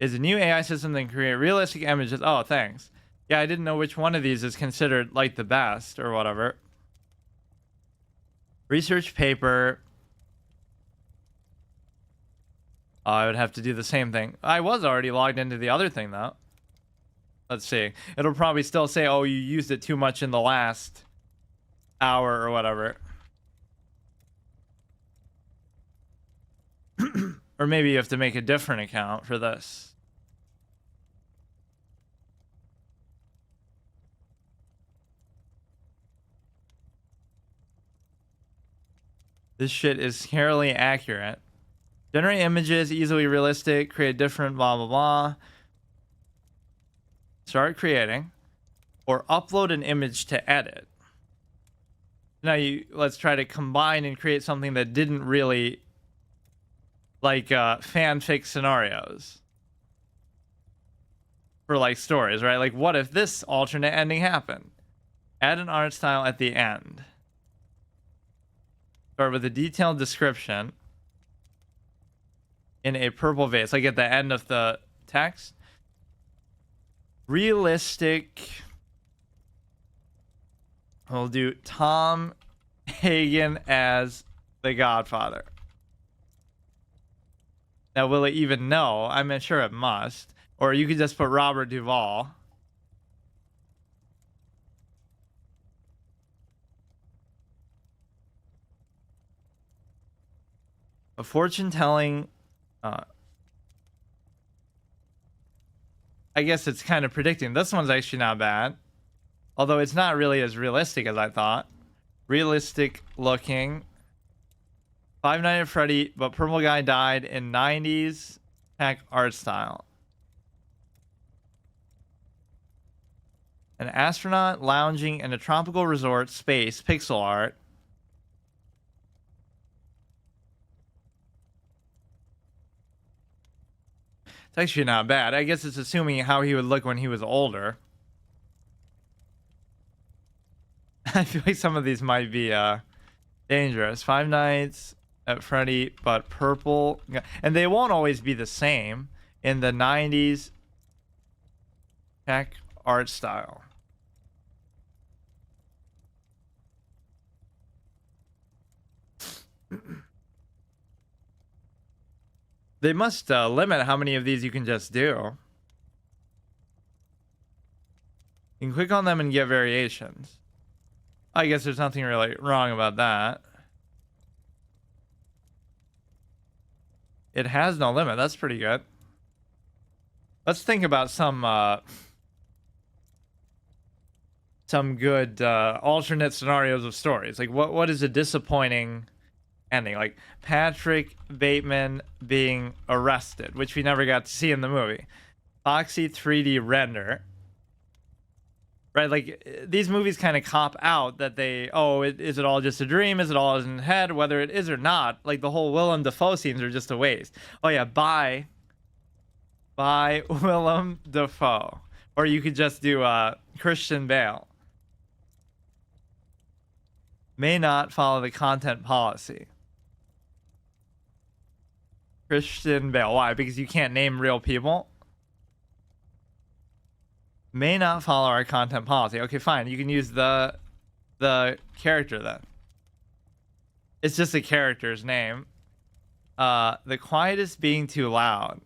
Is a new AI system that can create realistic images. Oh, thanks. Yeah, I didn't know which one of these is considered, like, the best or whatever. Research paper. Oh, I would have to do the same thing. I was already logged into the other thing, though. Let's see. It'll probably still say, oh, you used it too much in the last hour or whatever. Or maybe you have to make a different account for this. This shit is scarily accurate. Generate images, easily realistic, create different blah blah blah. Start creating. Or upload an image to edit. Now let's try to combine and create something that didn't really, like, fanfic scenarios. For, like, stories, right? Like, what if this alternate ending happened? Add an art style at the end. Start with a detailed description in a purple vase, like at the end of the text. Realistic. We'll do Tom Hagen as the Godfather. Now, will it even know? I'm sure it must. Or you could just put Robert Duvall. A fortune telling. I guess it's kind of predicting. This one's actually not bad. Although it's not really as realistic as I thought. Realistic looking. Five Nights at Freddy, but purple guy died in 90s tech art style. An astronaut lounging in a tropical resort space pixel art. It's actually not bad. I guess it's assuming how he would look when he was older. I feel like some of these might be dangerous. Five Nights at Freddy, but purple. And they won't always be the same. In the 90s. Check art style. They must limit how many of these you can just do. You can click on them and get variations. I guess there's nothing really wrong about that. It has no limit. That's pretty good. Let's think about some good alternate scenarios of stories. Like what is a disappointing ending? Like Patrick Bateman being arrested, which we never got to see in the movie. Foxy 3D render. Right, like these movies kind of cop out that is it all just a dream? Is it all in the head? Whether it is or not, like the whole Willem Dafoe scenes are just a waste. Oh yeah, bye Willem Dafoe, or you could just do Christian Bale. May not follow the content policy. Christian Bale, why? Because you can't name real people. May not follow our content policy. Okay, fine. You can use the character then. It's just a character's name. The quietest being too loud.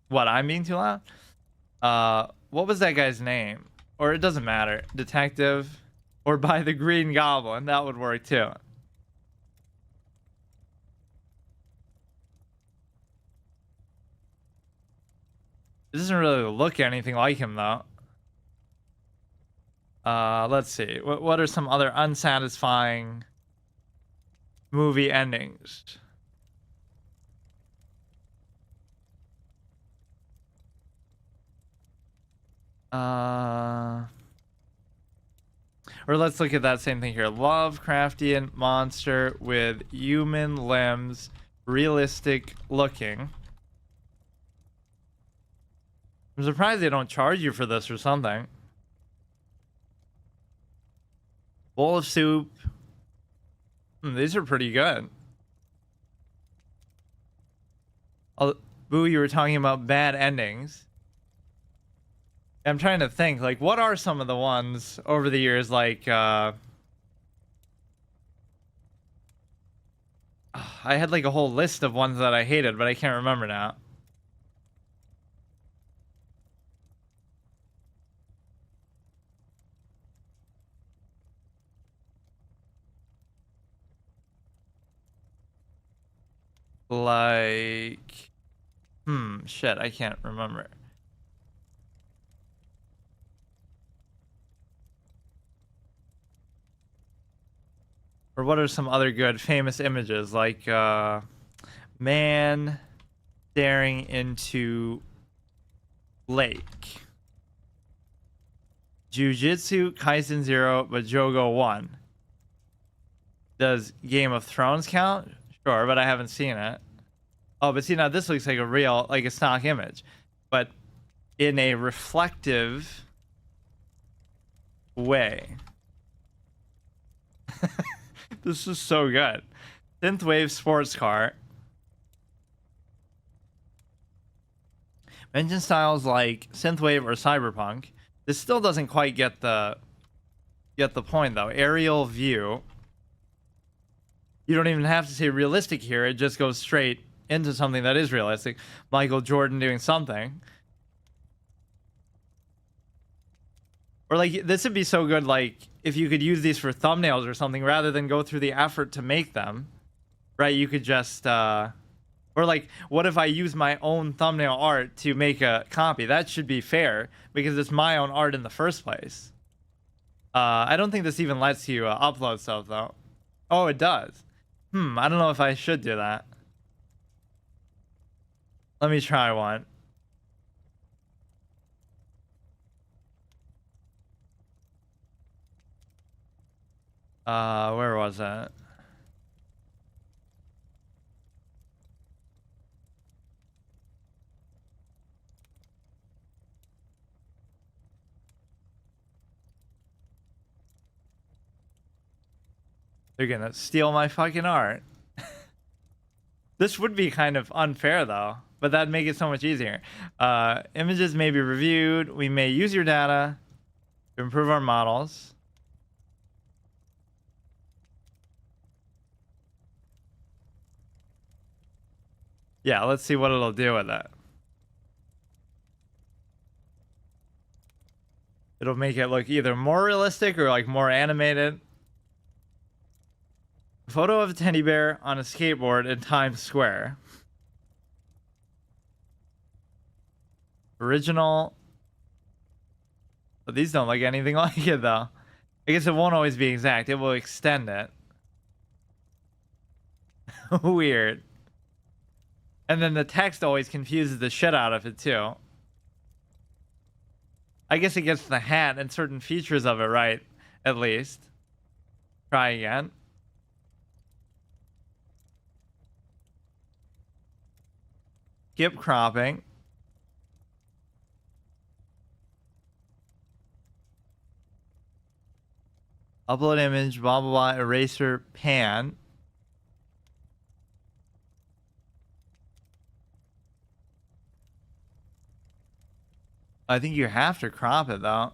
What, I'm being too loud? What was that guy's name? Or it doesn't matter. Detective. Or by the Green Goblin. That would work too. It doesn't really look anything like him, though. Let's see. What are some other unsatisfying movie endings? Or let's look at that same thing here. Lovecraftian monster with human limbs, realistic looking. I'm surprised they don't charge you for this or something. Bowl of soup. These are pretty good. Oh, Boo, you were talking about bad endings. I'm trying to think, like, what are some of the ones over the years, like, I had, like, a whole list of ones that I hated, but I can't remember now. Like, shit, I can't remember. Or what are some other good famous images, like, man staring into lake. Jujutsu Kaisen 0, but Jogo 1. Does Game of Thrones count? Sure, but I haven't seen it. Oh, but see, now this looks like a real, like a stock image. But in a reflective way. This is so good. Synthwave sports car. Mention styles like synthwave or cyberpunk. This still doesn't quite get the point though. Aerial view. You don't even have to say realistic here. It just goes straight into something that is realistic. Michael Jordan doing something. Or like this would be so good, like if you could use these for thumbnails or something rather than go through the effort to make them. Right? You could just or like, what if I use my own thumbnail art to make a copy? That should be fair because it's my own art in the first place. I don't think this even lets you upload stuff though. Oh, it does. I don't know if I should do that. Let me try one. Where was that? They're gonna steal my fucking art. This would be kind of unfair though. but that'd make it so much easier. Images may be reviewed. We may use your data to improve our models. Yeah, let's see what it'll do with it. It'll make it look either more realistic or like more animated. Photo of a teddy bear on a skateboard in Times Square. Original. But these don't look anything like it though. I guess it won't always be exact. It will extend it. Weird. And then the text always confuses the shit out of it too. I guess it gets the hat and certain features of it right, at least. Try again. Skip cropping. Upload image, blah, blah, blah, eraser, pan. I think you have to crop it, though.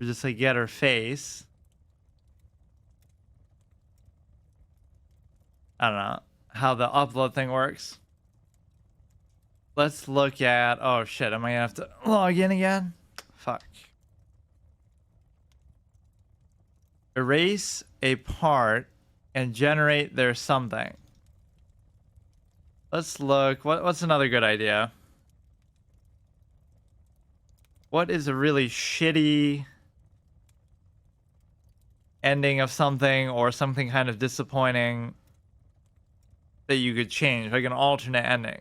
Or just, like, get her face. I don't know how the upload thing works. Let's look at... Oh, shit. Am I gonna have to log in again? Fuck. Erase a part and generate their something. Let's look. What's another good idea? What is a really shitty ending of something or something kind of disappointing that you could change, like an alternate ending?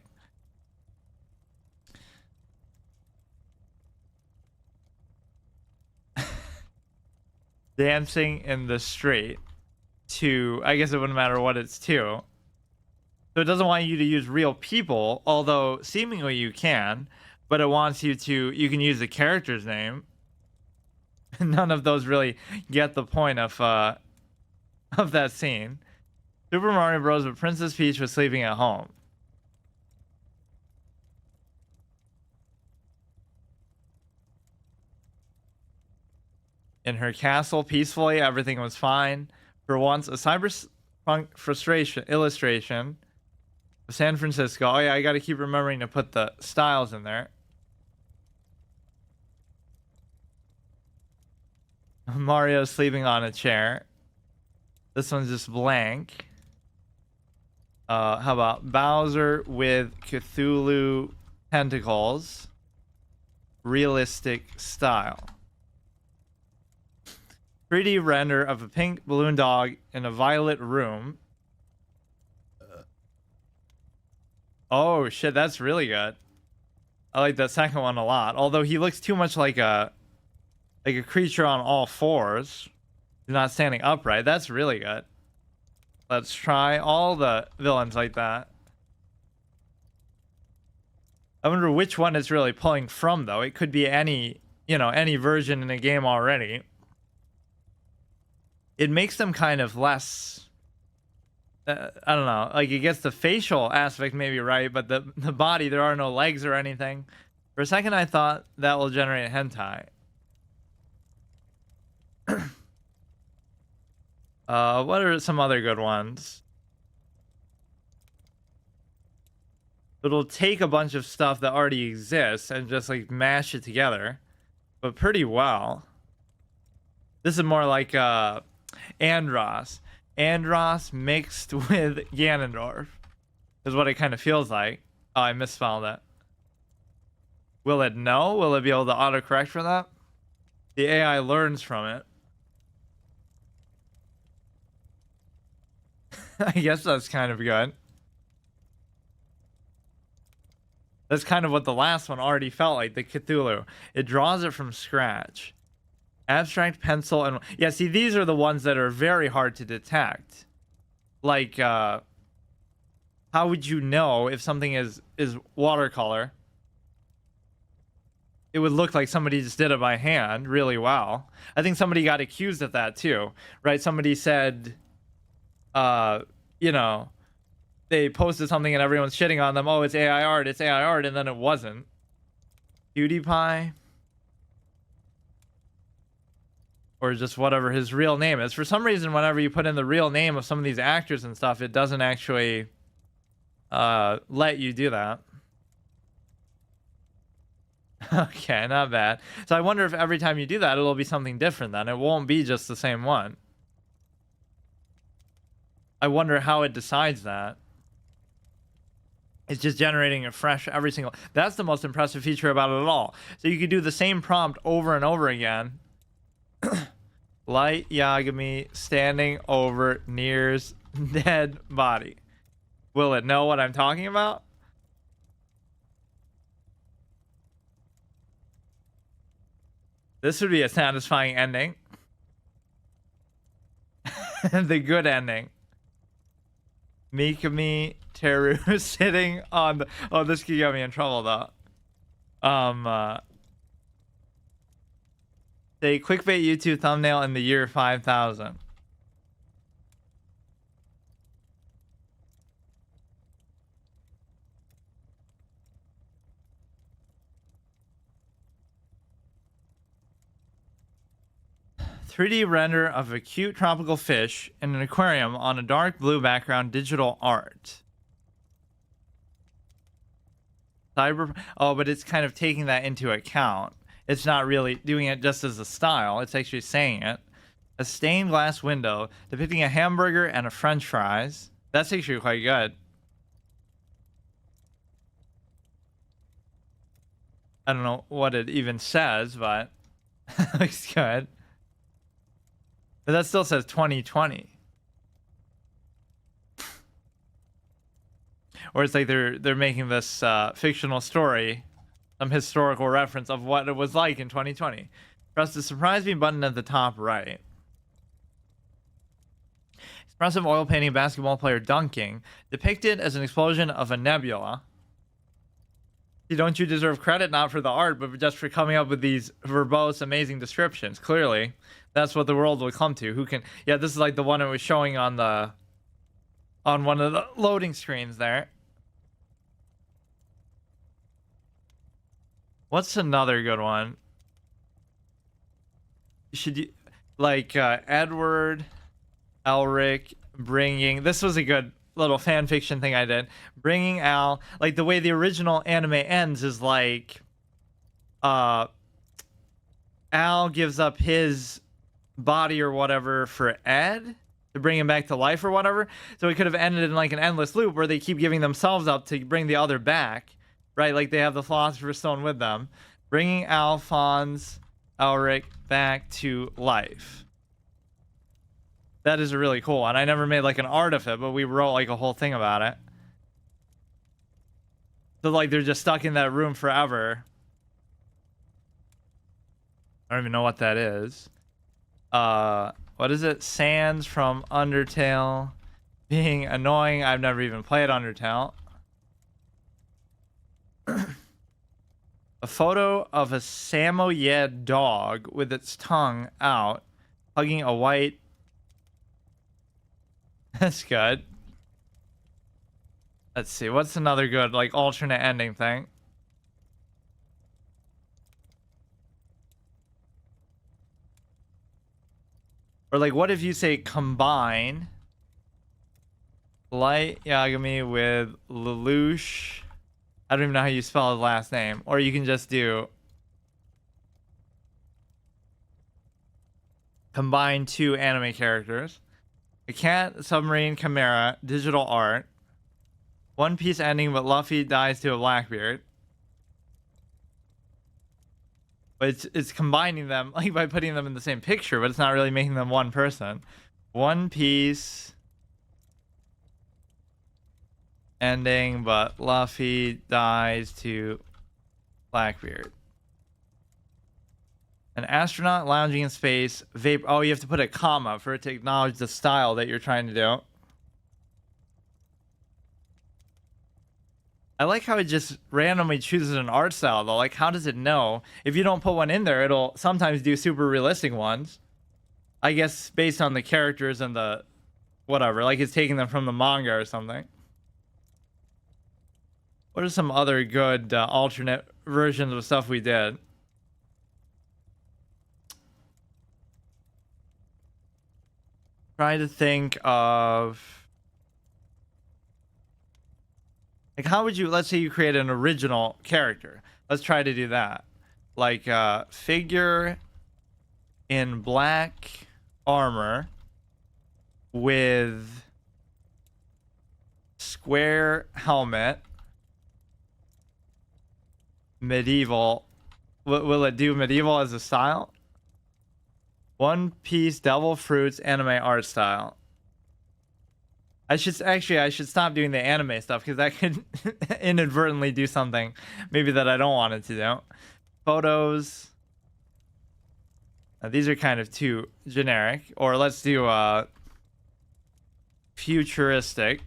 Dancing in the street to, I guess it wouldn't matter what it's to. So it doesn't want you to use real people, although seemingly you can, but it wants you to, you can use the character's name. None of those really get the point of that scene. Super Mario Bros. But Princess Peach was sleeping at home. In her castle, peacefully, everything was fine. For once, a cyberpunk frustration illustration of San Francisco. Oh yeah, I gotta keep remembering to put the styles in there. Mario sleeping on a chair. This one's just blank. How about Bowser with Cthulhu tentacles? Realistic style. 3D render of a pink balloon dog in a violet room. Oh shit, that's really good. I like that second one a lot. Although he looks too much like a creature on all fours, not standing upright. That's really good. Let's try all the villains like that. I wonder which one it's really pulling from though. It could be any, you know, any version in a game already. It makes them kind of less, I don't know, like it gets the facial aspect maybe right, but the body, there are no legs or anything. For a second I thought that will generate hentai. What are some other good ones? It'll take a bunch of stuff that already exists and just like mash it together, but pretty well. This is more like Andross. Andross mixed with Ganondorf is what it kind of feels like. Oh, I misspelled it. Will it know? Will it be able to autocorrect for that? The AI learns from it. I guess that's kind of good. That's kind of what the last one already felt like, the Cthulhu. It draws it from scratch. Abstract pencil and... Yeah, see, these are the ones that are very hard to detect. Like, how would you know if something is watercolor? it would look like somebody just did it by hand really well. I think somebody got accused of that too, right? Somebody said, you know, they posted something and everyone's shitting on them. Oh, it's AI art, it's AI art, and then it wasn't. PewDiePie. Or just whatever his real name is. For some reason, whenever you put in the real name of some of these actors and stuff, it doesn't actually let you do that. Okay, not bad. So I wonder if every time you do that, it'll be something different then. It won't be just the same one. I wonder how it decides that. It's just generating a fresh every single... That's the most impressive feature about it all. So you could do the same prompt over and over again. Light Yagami standing over Nier's dead body. Will it know what I'm talking about? This would be a satisfying ending. The good ending. Mikami Teru sitting on the... Oh, this could get me in trouble though. Say clickbait YouTube thumbnail in the year 5000. "3D render of a cute tropical fish in an aquarium on a dark blue background, digital art." Oh, but it's kind of taking that into account. It's not really doing it just as a style. It's actually saying it. A stained glass window depicting a hamburger and a french fries. That's actually quite good. I don't know what it even says, but looks good. But that still says 2020. Or it's like they're making this fictional story, some historical reference of what it was like in 2020. Press the surprise me button at the top right. Expressive oil painting basketball player dunking, depicted as an explosion of a nebula. Don't you deserve credit not for the art, but just for coming up with these verbose, amazing descriptions? Clearly, that's what the world will come to. Who can? Yeah, this is like the one it was showing on one of the loading screens there. What's another good one? Should you like Edward Elric bringing? This was a good little fan fiction thing I did. Bringing Al, like the way the original anime ends is like Al gives up his body or whatever for Ed to bring him back to life or whatever. So it could have ended in like an endless loop where they keep giving themselves up to bring the other back, right? Like they have the Philosopher's Stone with them, bringing Alphonse Elric back to life. That is a really cool one. I never made like an art of it, but we wrote like a whole thing about it. So like they're just stuck in that room forever. I don't even know what that is. What is it? Sans from Undertale being annoying. I've never even played Undertale. A photo of a Samoyed dog with its tongue out, hugging a white... That's good. Let's see. What's another good, like, alternate ending thing? Or, like, what if you say combine Light Yagami with Lelouch? I don't even know how you spell his last name. Or you can just do combine two anime characters. A cat, submarine, chimera, digital art. One Piece ending, but Luffy dies to a Blackbeard. But it's combining them like by putting them in the same picture, but it's not really making them one person. One Piece ending, but Luffy dies to Blackbeard. An astronaut lounging in space. Vapor. Oh, you have to put a comma for it to acknowledge the style that you're trying to do. I like how it just randomly chooses an art style though. Like, how does it know? If you don't put one in there, it'll sometimes do super realistic ones. I guess based on the characters and the whatever. Like it's taking them from the manga or something. What are some other good alternate versions of stuff we did? Try to think of, like, how would you, let's say you create an original character. Let's try to do that. Like figure in black armor with square helmet, medieval. Will it do medieval as a style? One Piece Devil Fruits anime art style. I should stop doing the anime stuff because that could inadvertently do something maybe that I don't want it to do. Photos. These are kind of too generic. Or let's do futuristic.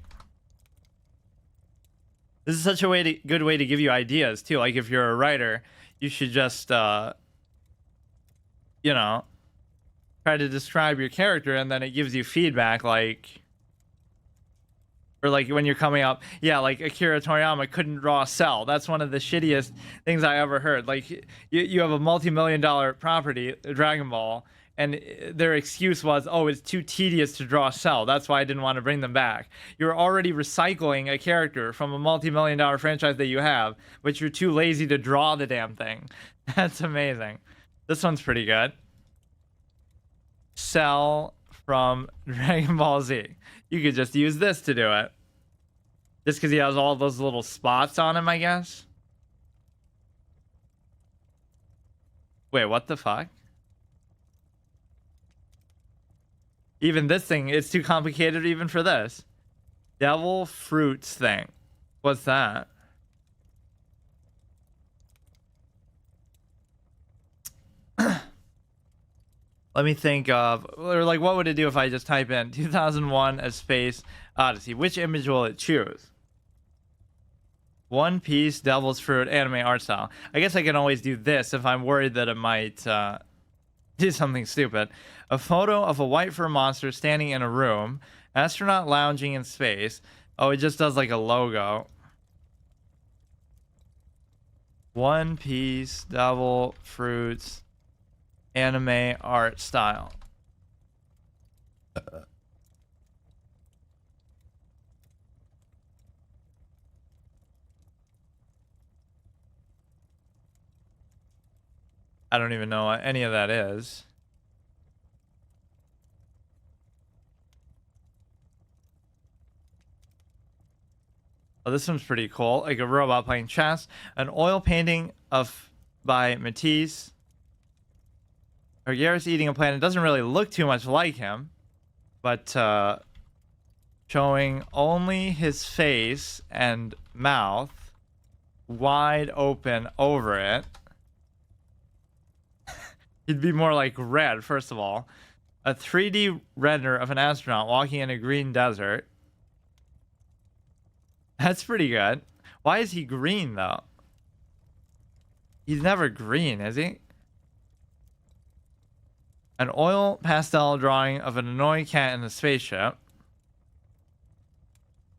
This is such a good way to give you ideas too. Like if you're a writer, you should just try to describe your character, and then it gives you feedback, like, or like when you're coming up, yeah, like Akira Toriyama couldn't draw a cell. That's one of the shittiest things I ever heard. Like you have a multi-million-dollar property, Dragon Ball, and their excuse was, oh, it's too tedious to draw a cell. That's why I didn't want to bring them back. You're already recycling a character from a multi-million-dollar franchise that you have, but you're too lazy to draw the damn thing. That's amazing. This one's pretty good. Cell from Dragon Ball Z. You could just use this to do it. Just because he has all those little spots on him, I guess. Wait, what the fuck? Even this thing, it's too complicated even for this. Devil Fruits thing. What's that? Let me think of, or like, what would it do if I just type in 2001 A Space Odyssey? Which image will it choose? One Piece Devil's Fruit anime art style. I guess I can always do this if I'm worried that it might do something stupid. A photo of a white fur monster standing in a room. Astronaut lounging in space. Oh, it just does like a logo. One Piece Devil Fruits anime art style. I don't even know what any of that is. Oh, this one's pretty cool. Like a robot playing chess. An oil painting by Matisse. Garrus eating a plant. It doesn't really look too much like him, but showing only his face and mouth wide open over it. He'd be more like red, first of all. A 3D render of an astronaut walking in a green desert. That's pretty good. Why is he green, though? He's never green, is he? An oil pastel drawing of an annoying cat in a spaceship.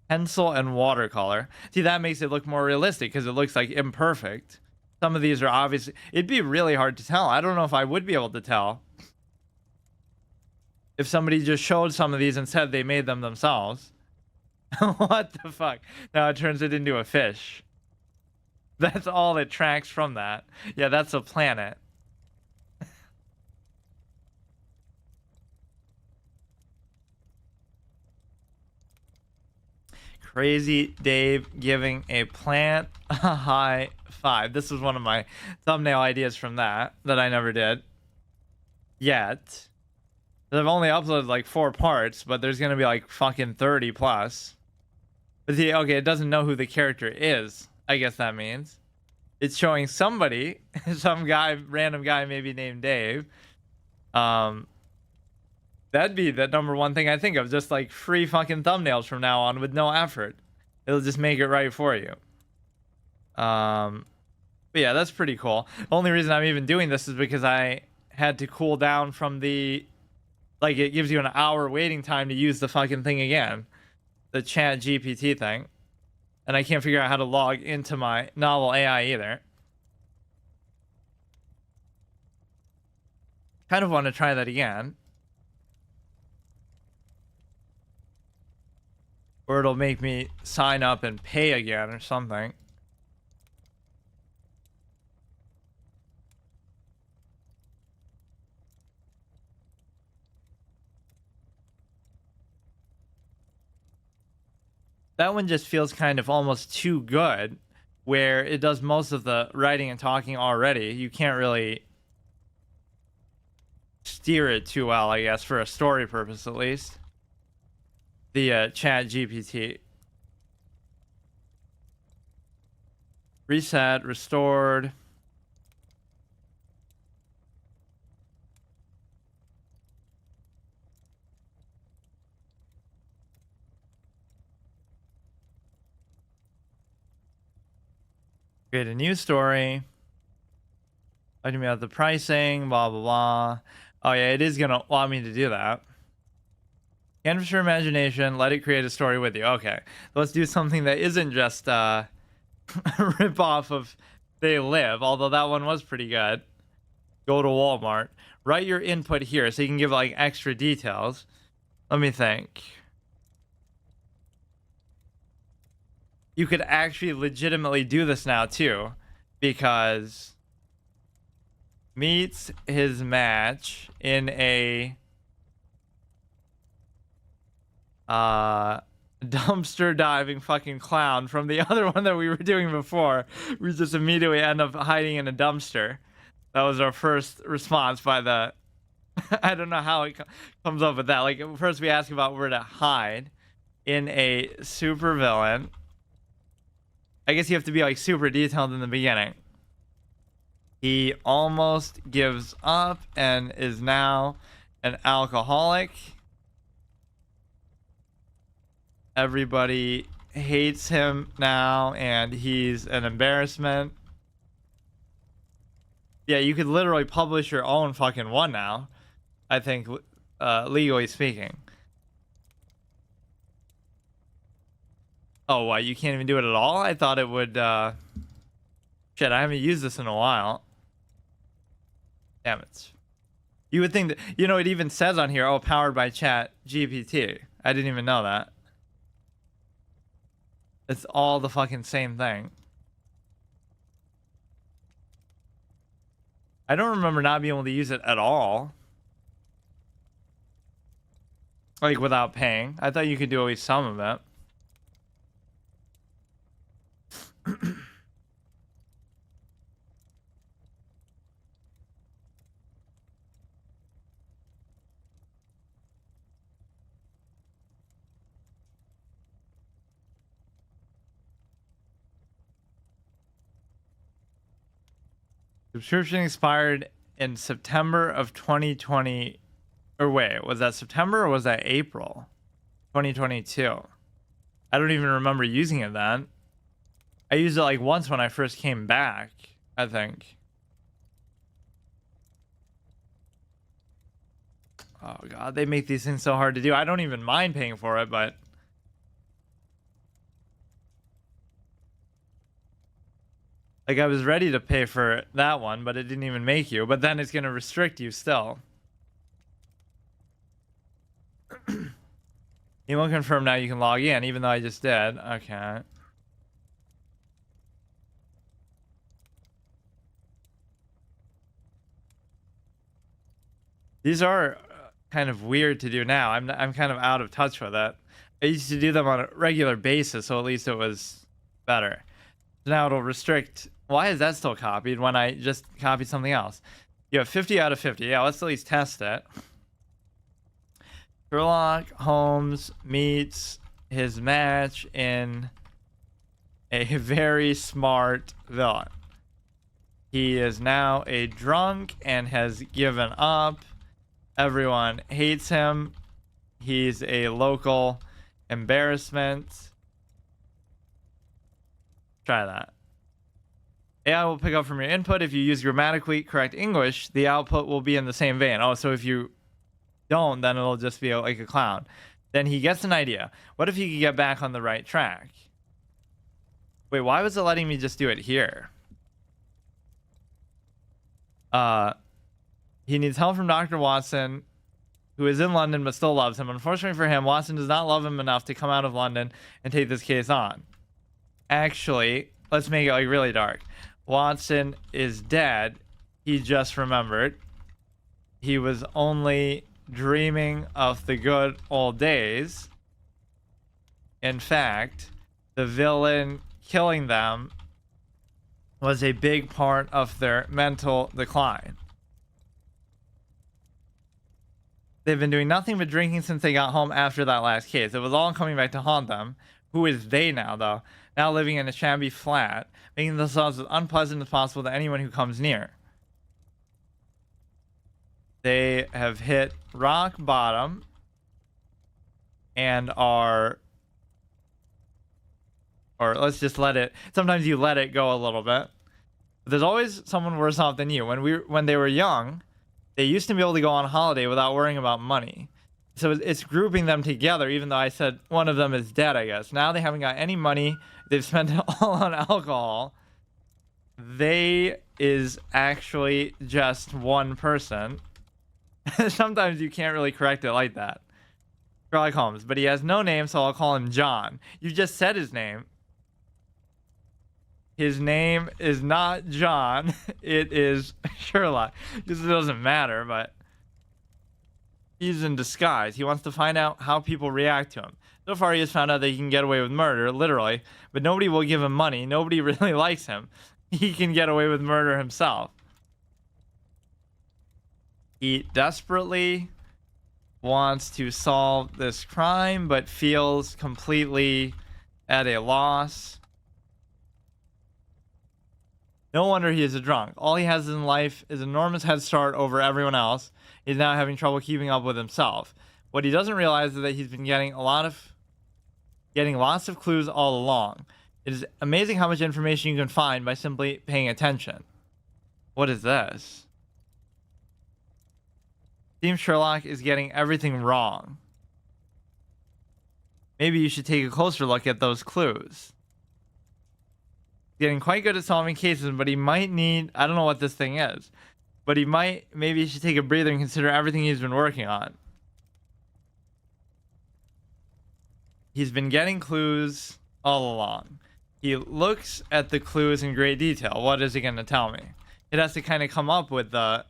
Pencil and watercolor. See, that makes it look more realistic because it looks like imperfect. Some of these are obviously... It'd be really hard to tell. I don't know if I would be able to tell. If somebody just showed some of these and said they made them themselves. What the fuck? Now it turns it into a fish. That's all that tracks from that. Yeah, that's a planet. Crazy Dave giving a plant a high five. This was one of my thumbnail ideas from that I never did yet. I've only uploaded like 4 parts, but there's gonna be like fucking 30 plus. But see, okay, it doesn't know who the character is. I guess that means it's showing somebody, some guy, random guy, maybe named Dave. That'd be the number one thing I think of, just like free fucking thumbnails from now on with no effort. It'll just make it right for you. But yeah, that's pretty cool. Only reason I'm even doing this is because I had to cool down from the, like, it gives you an hour waiting time to use the fucking thing again, the ChatGPT thing, and I can't figure out how to log into my novel AI either. Kind of want to try that again, or it'll make me sign up and pay again or something. That one just feels kind of almost too good, where it does most of the writing and talking already. You can't really steer it too well, I guess, for a story purpose at least. The Chat GPT. Reset, restored. Create a new story. Letting me out the pricing, blah, blah, blah. Oh, yeah, it is going to want me to do that. Canvas your imagination. Let it create a story with you. Okay, let's do something that isn't just a rip-off of They Live, although that one was pretty good. Go to Walmart. Write your input here so you can give, like, extra details. Let me think. You could actually legitimately do this now, too, because meets his match in a dumpster diving fucking clown from the other one that we were doing before. We just immediately end up hiding in a dumpster. That was our first response by the I don't know how it comes up with that. Like, first we ask about where to hide in a super villain. I guess you have to be, like, super detailed in the beginning. He almost gives up and is now an alcoholic. Everybody hates him now, and he's an embarrassment. Yeah, you could literally publish your own fucking one now, I think, legally speaking. Oh, what? You can't even do it at all? I thought it would, shit, I haven't used this in a while. Damn it. You would think that, you know, it even says on here, oh, powered by ChatGPT. I didn't even know that. It's all the fucking same thing. I don't remember not being able to use it at all. Like, without paying. I thought you could do at least some of it. Subscription expired in September of 2020. Or wait, was that September or was that April 2022? I don't even remember using it then. I used it like once when I first came back, I think. Oh god, they make these things so hard to do. I don't even mind paying for it, but like, I was ready to pay for that one, but it didn't even make you. But then it's going to restrict you still. You won't confirm now you can log in, even though I just did. Okay. These are kind of weird to do now. I'm kind of out of touch with it. I used to do them on a regular basis, so at least it was better. So now it'll restrict. Why is that still copied when I just copied something else? You have 50 out of 50. Yeah, let's at least test it. Sherlock Holmes meets his match in a very smart villain. He is now a drunk and has given up. Everyone hates him. He's a local embarrassment. Try that. AI will pick up from your input. If you use grammatically correct English, the output will be in the same vein. Oh, so if you don't, then it'll just be like a clown. Then he gets an idea. What if he could get back on the right track? Wait, why was it letting me just do it here? He needs help from Dr. Watson, who is in London but still loves him. Unfortunately for him, Watson does not love him enough to come out of London and take this case on. Actually, let's make it like really dark. Watson is dead. He just remembered. He was only dreaming of the good old days. In fact, the villain killing them was a big part of their mental decline. They've been doing nothing but drinking since they got home after that last case. It was all coming back to haunt them. Who is they now, though? Now living in a shabby flat, making themselves as unpleasant as possible to anyone who comes near. They have hit rock bottom and are, or let's just let it, sometimes you let it go a little bit. But there's always someone worse off than you. When they were young, they used to be able to go on holiday without worrying about money. So it's grouping them together, even though I said one of them is dead, I guess. Now they haven't got any money. They've spent it all on alcohol. They is actually just one person. Sometimes you can't really correct it like that. Sherlock Holmes, but he has no name, so I'll call him John. You just said his name. His name is not John. It is Sherlock. This doesn't matter, but he's in disguise. He wants to find out how people react to him. So far, he has found out that he can get away with murder, literally, but nobody will give him money. Nobody really likes him. He can get away with murder himself. He desperately wants to solve this crime, but feels completely at a loss. No wonder he is a drunk. All he has in life is an enormous head start over everyone else. He's now having trouble keeping up with himself. What he doesn't realize is that he's been getting lots of clues all along. It is amazing how much information you can find by simply paying attention. What is this? Seems Sherlock is getting everything wrong. Maybe you should take a closer look at those clues. Getting quite good at solving cases, but he might need, I don't know what this thing is, but maybe he should take a breather and consider everything he's been working on. He's been getting clues all along. He looks at the clues in great detail. What is he going to tell me? It has to kind of come up with the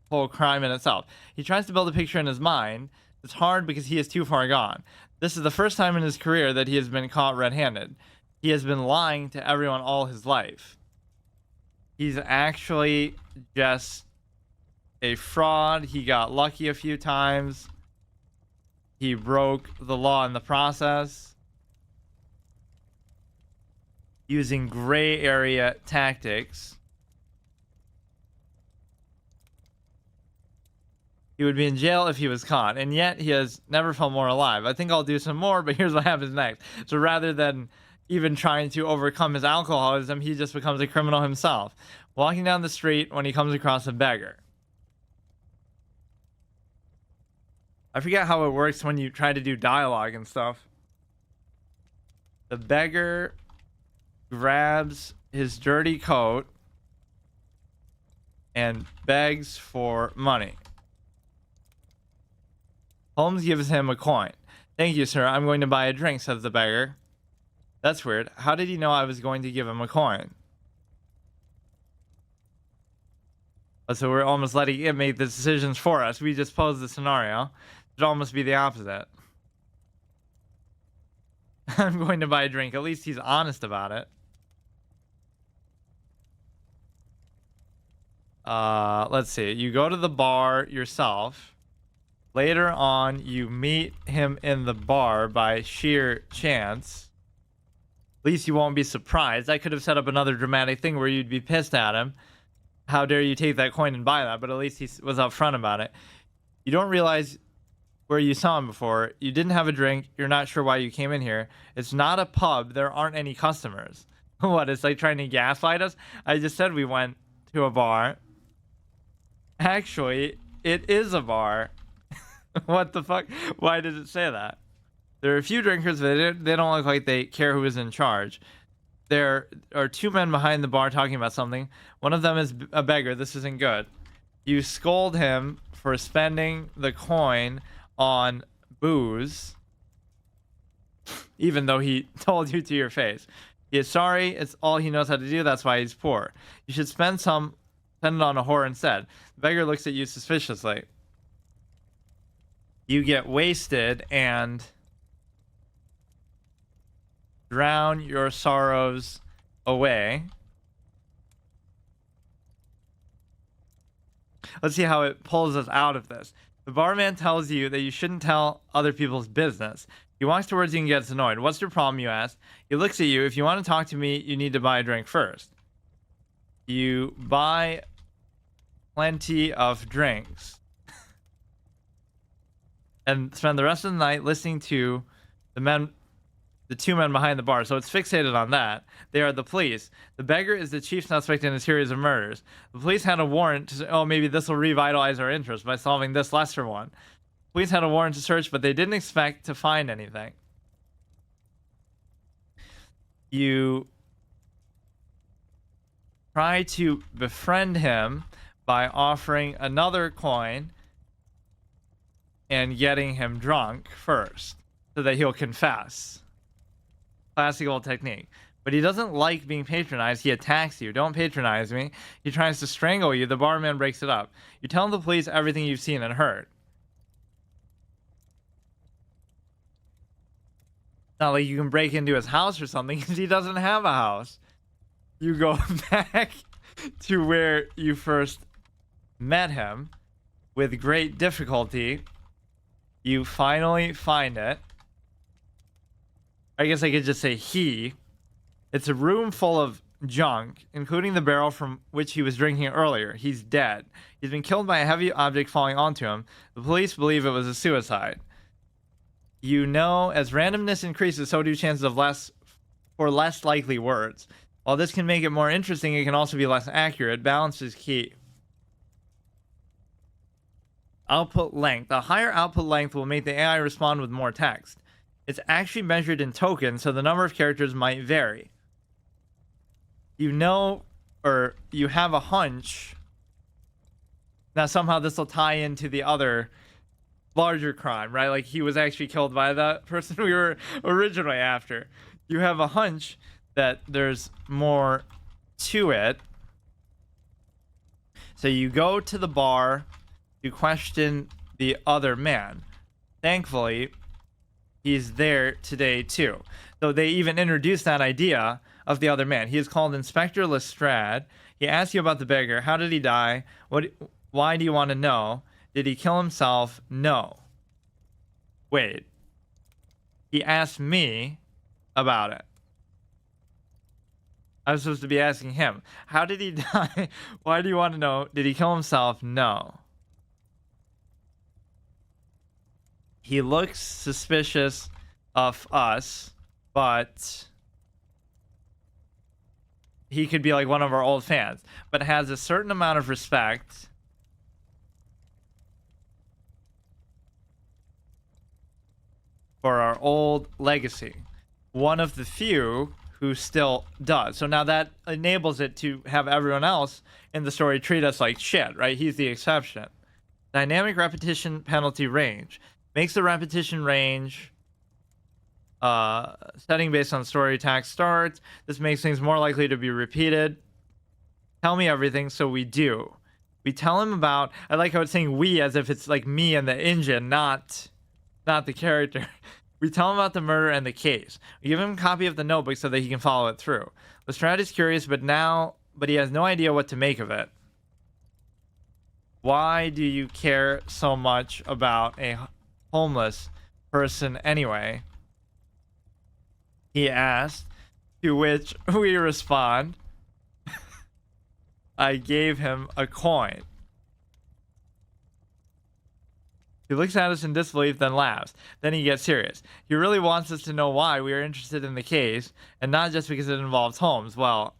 whole crime in itself. He tries to build a picture in his mind. It's hard because he is too far gone. This is the first time in his career that he has been caught red-handed. He has been lying to everyone all his life. He's actually just a fraud. He got lucky a few times. He broke the law in the process. Using gray area tactics. He would be in jail if he was caught, and yet he has never felt more alive. I think I'll do some more, but here's what happens next. So rather than even trying to overcome his alcoholism, he just becomes a criminal himself. Walking down the street when he comes across a beggar. I forget how it works when you try to do dialogue and stuff. The beggar grabs his dirty coat and begs for money. Holmes gives him a coin. "Thank you, sir. I'm going to buy a drink," says the beggar. That's weird. How did he know I was going to give him a coin? So we're almost letting it make the decisions for us. We just posed the scenario. It should almost be the opposite. I'm going to buy a drink. At least he's honest about it. Let's see. You go to the bar yourself. Later on, you meet him in the bar by sheer chance. At least you won't be surprised. I could have set up another dramatic thing where you'd be pissed at him. How dare you take that coin and buy that? But at least he was upfront about it. You don't realize where you saw him before. You didn't have a drink. You're not sure why you came in here. It's not a pub. There aren't any customers. What, it's like trying to gaslight us? I just said we went to a bar. Actually, it is a bar. What the fuck? Why did it say that? There are a few drinkers, but they don't look like they care who is in charge. There are two men behind the bar talking about something. One of them is a beggar. This isn't good. You scold him for spending the coin on booze, even though he told you to your face. He is sorry. It's all he knows how to do. That's why he's poor. You should spend it on a whore instead. The beggar looks at you suspiciously. You get wasted and drown your sorrows away. Let's see how it pulls us out of this. The barman tells you that you shouldn't tell other people's business. He walks towards you and gets annoyed. What's your problem, you ask? He looks at you. If you want to talk to me, you need to buy a drink first. You buy plenty of drinks and spend the rest of the night listening to the two men behind the bar. So it's fixated on that. They are the police. The beggar is the chief suspect in a series of murders. The police had a warrant to say, oh, maybe this will revitalize our interest by solving this lesser one. Police had a warrant to search, but they didn't expect to find anything. You try to befriend him by offering another coin and getting him drunk first so that he'll confess. Classic old technique. But he doesn't like being patronized. He attacks you. Don't patronize me. He tries to strangle you. The barman breaks it up. You tell the police everything you've seen and heard. Not like you can break into his house or something because he doesn't have a house. You go back to where you first met him with great difficulty. You finally find it. I guess I could just say he. It's a room full of junk, including the barrel from which he was drinking earlier. He's dead. He's been killed by a heavy object falling onto him. The police believe it was a suicide. You know, as randomness increases, so do chances of less likely words. While this can make it more interesting, it can also be less accurate. Balance is key. Output length. A higher output length will make the AI respond with more text. It's actually measured in tokens, so the number of characters might vary. You know, or you have a hunch. Now, somehow this will tie into the other larger crime, right? Like he was actually killed by that person we were originally after. You have a hunch that there's more to it. So you go to the bar, you question the other man. Thankfully, he's there today too. So they even introduced that idea of the other man. He is called Inspector Lestrade. He asks you about the beggar. How did he die? Why do you want to know? Did he kill himself? No. Wait. He asked me about it. I was supposed to be asking him. How did he die? Why do you want to know? Did he kill himself? No. He looks suspicious of us, but he could be like one of our old fans, but has a certain amount of respect for our old legacy. One of the few who still does. So now that enables it to have everyone else in the story treat us like shit, right? He's the exception. Dynamic repetition penalty range. Makes the repetition range setting based on story tax starts. This makes things more likely to be repeated. Tell me everything, so we do. We tell him about, I like how it's saying we as if it's like me and the engine, not the character. We tell him about the murder and the case. We give him a copy of the notebook so that he can follow it through. Lestrade is curious, but he has no idea what to make of it. Why do you care so much about a homeless person anyway? He asked, to which we respond, I gave him a coin. He looks at us in disbelief, then laughs. Then he gets serious. He really wants us to know why we are interested in the case, and not just because it involves Holmes. Well,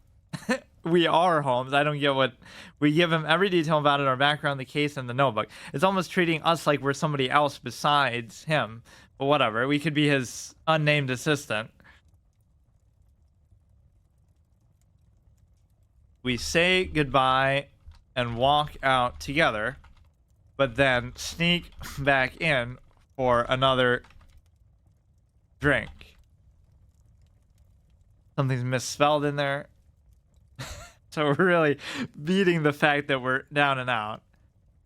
we are Holmes. I don't get what... We give him every detail about it, our background, the case, and the notebook. It's almost treating us like we're somebody else besides him. But whatever. We could be his unnamed assistant. We say goodbye and walk out together, but then sneak back in for another drink. Something's misspelled in there. So we're really beating the fact that we're down and out.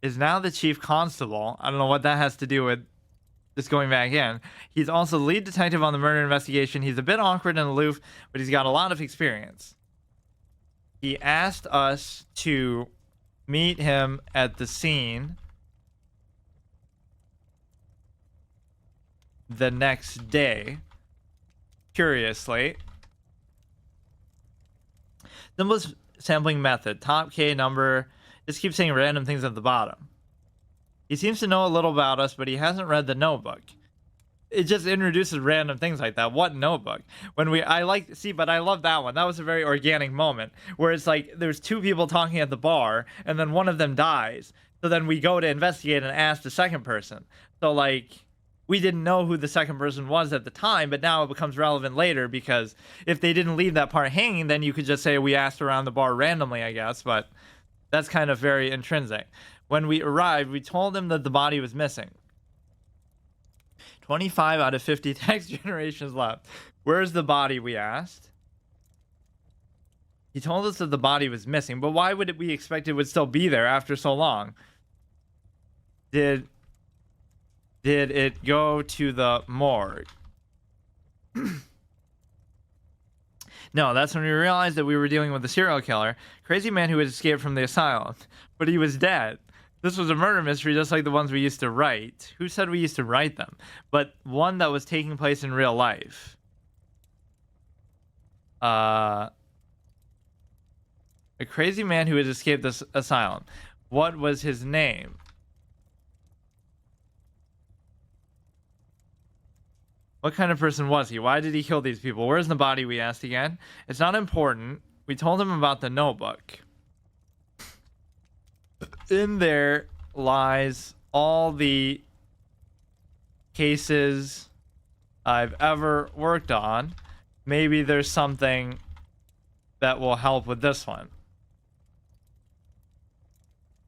Is now the chief constable. I don't know what that has to do with just going back in. He's also the lead detective on the murder investigation. He's a bit awkward and aloof, but he's got a lot of experience. He asked us to meet him at the scene the next day. Curiously. Simplest sampling method. Top K number. Just keep saying random things at the bottom. He seems to know a little about us, but he hasn't read the notebook. It just introduces random things like that. What notebook? But I love that one. That was a very organic moment where it's like there's two people talking at the bar and then one of them dies. So then we go to investigate and ask the second person. So like we didn't know who the second person was at the time, but now it becomes relevant later because if they didn't leave that part hanging, then you could just say we asked around the bar randomly, I guess. But that's kind of very intrinsic. When we arrived, we told him that the body was missing. 25 out of 50 text generations left. Where's the body, we asked. He told us that the body was missing, but why would we expect it would still be there after so long? Did it go to the morgue? No, that's when we realized that we were dealing with a serial killer, crazy man who had escaped from the asylum, but he was dead. This was a murder mystery just like the ones we used to write. Who said we used to write them? But one that was taking place in real life. A crazy man who had escaped this asylum. What was his name? What kind of person was he? Why did he kill these people? Where's the body, we asked again. It's not important. We told him about the notebook. In there lies all the cases I've ever worked on. Maybe there's something that will help with this one.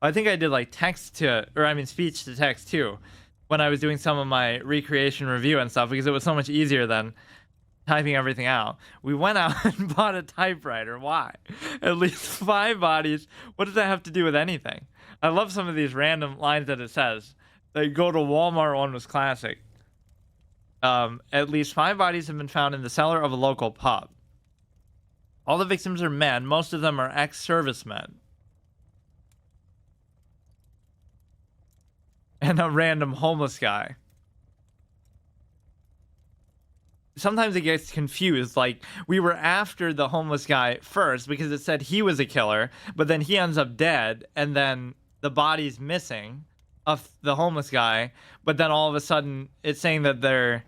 I think I did like speech to text too when I was doing some of my recreation review and stuff because it was so much easier than typing everything out. We went out and bought a typewriter. Why? At least 5 bodies. What does that have to do with anything? I love some of these random lines that it says. They go to Walmart one was classic. At least 5 bodies have been found in the cellar of a local pub. All the victims are men. Most of them are ex-servicemen. And a random homeless guy. Sometimes it gets confused. Like, we were after the homeless guy first because it said he was a killer, but then he ends up dead, and then the body's missing of the homeless guy, but then all of a sudden it's saying that there's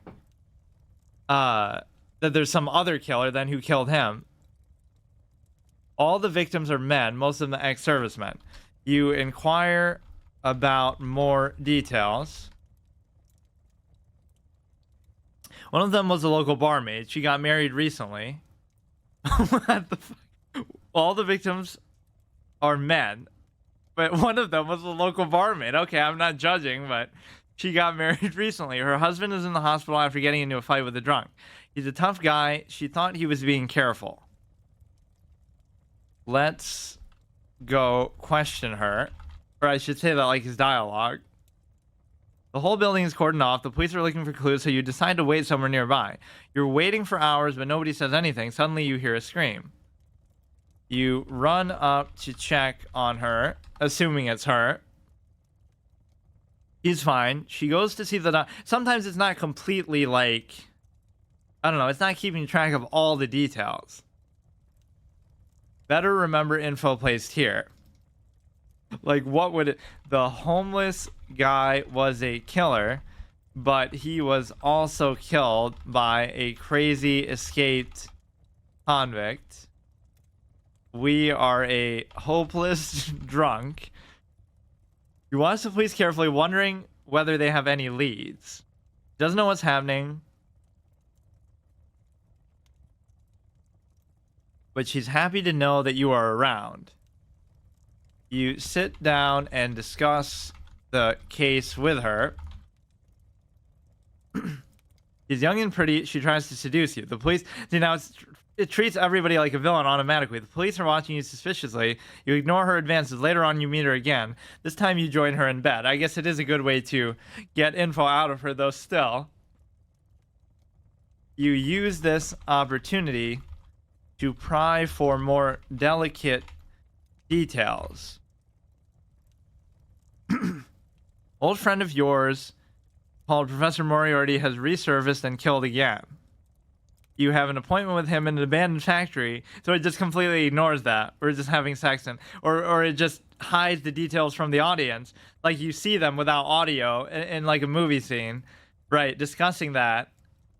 some other killer then who killed him. All the victims are men, most of them ex-servicemen. You inquire about more details. One of them was a local barmaid. She got married recently. What the fuck? All the victims are men, but one of them was a local barmaid. Okay, I'm not judging, but she got married recently. Her husband is in the hospital after getting into a fight with a drunk. He's a tough guy. She thought he was being careful. Let's go question her. Or I should say that like his dialogue. The whole building is cordoned off. The police are looking for clues, so you decide to wait somewhere nearby. You're waiting for hours, but nobody says anything. Suddenly you hear a scream. You run up to check on her, assuming it's her. He's fine. She goes to see the... Sometimes it's not completely like... I don't know. It's not keeping track of all the details. Better remember info placed here. Like, what would it... The homeless guy was a killer, but he was also killed by a crazy escaped convict. We are a hopeless drunk. You watch the police carefully, wondering whether they have any leads. Doesn't know what's happening, but she's happy to know that you are around. You sit down and discuss the case with her. She's young and pretty. She tries to seduce you. The police... See, now it treats everybody like a villain automatically. The police are watching you suspiciously. You ignore her advances. Later on, you meet her again. This time, you join her in bed. I guess it is a good way to get info out of her, though still. You use this opportunity to pry for more delicate details. Old friend of yours called Professor Moriarty has resurfaced and killed again. You have an appointment with him in an abandoned factory, so it just completely ignores that. We're just having sex, or it just hides the details from the audience. Like, you see them without audio in like a movie scene, right, discussing that,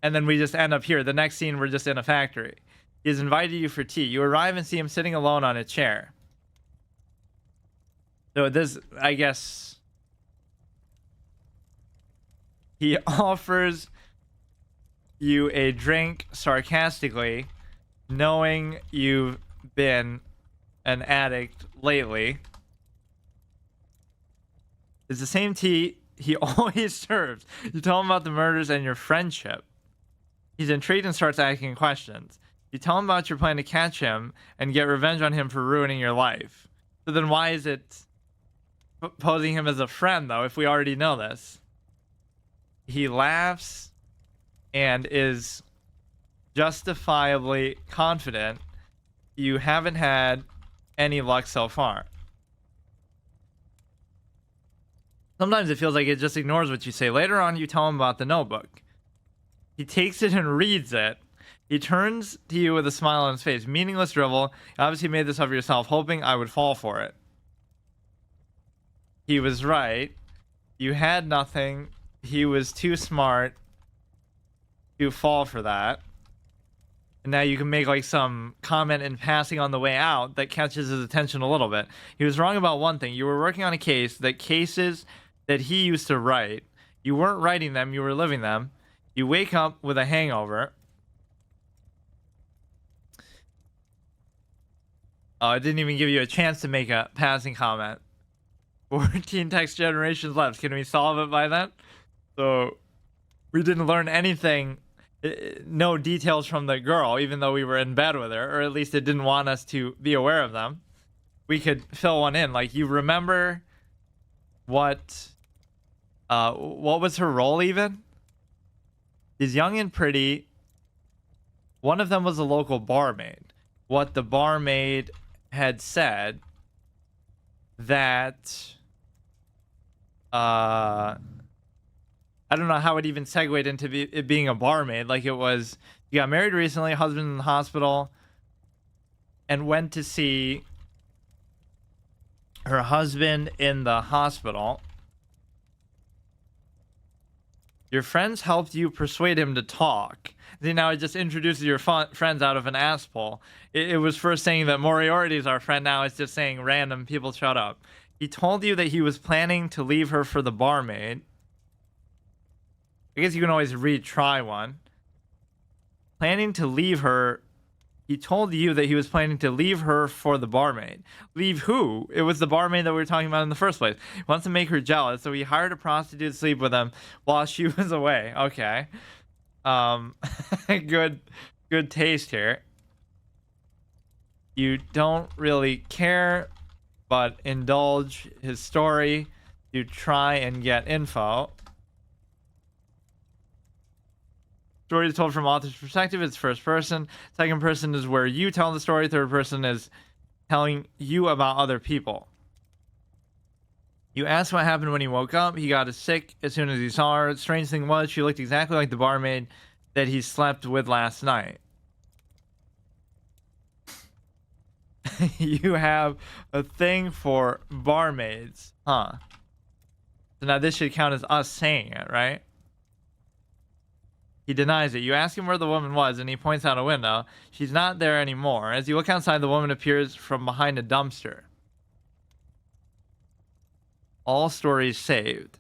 and then we just end up here. The next scene, we're just in a factory. He's invited you for tea. You arrive and see him sitting alone on a chair. So this, I guess, he offers you a drink sarcastically, knowing you've been an addict lately. It's the same tea he always serves. You tell him about the murders and your friendship. He's intrigued and starts asking questions. You tell him about your plan to catch him and get revenge on him for ruining your life. So then why is it posing him as a friend, though, if we already know this? He laughs and is justifiably confident you haven't had any luck so far. Sometimes it feels like it just ignores what you say. Later on, you tell him about the notebook. He takes it and reads it. He turns to you with a smile on his face. Meaningless drivel. You obviously made this up yourself, hoping I would fall for it. He was right. You had nothing. He was too smart to fall for that. And now you can make like some comment in passing on the way out that catches his attention a little bit. He was wrong about one thing. You were working on a case that cases that he used to write. You weren't writing them, you were living them. You wake up with a hangover. It didn't even give you a chance to make a passing comment. 14 text generations left. Can we solve it by then? So we didn't learn anything, no details from the girl, even though we were in bed with her, or at least it didn't want us to be aware of them. We could fill one in. Like, you remember what was her role even? She's young and pretty. One of them was a local barmaid. What the barmaid had said that I don't know how it even segued into it being a barmaid. Like, it was, you got married recently, husband in the hospital, and went to see her husband in the hospital. Your friends helped you persuade him to talk. See, now it just introduces your friends out of an asshole. It was first saying that Moriarty is our friend. Now it's just saying random people shut up. He told you that he was planning to leave her for the barmaid. I guess you can always retry one. Planning to leave her. He told you that he was planning to leave her for the barmaid. Leave who? It was the barmaid that we were talking about in the first place. He wants to make her jealous, so he hired a prostitute to sleep with him while she was away. Okay. Good taste here. You don't really care, but indulge his story to try and get info. Story is told from author's perspective. It's first person. Second person is where you tell the story. Third person is telling you about other people. You asked what happened when he woke up. He got sick as soon as he saw her. Strange thing was, she looked exactly like the barmaid that he slept with last night. You have a thing for barmaids, huh? So now this should count as us saying it, right? He denies it. You ask him where the woman was, and he points out a window. She's not there anymore. As you look outside, the woman appears from behind a dumpster. All stories saved.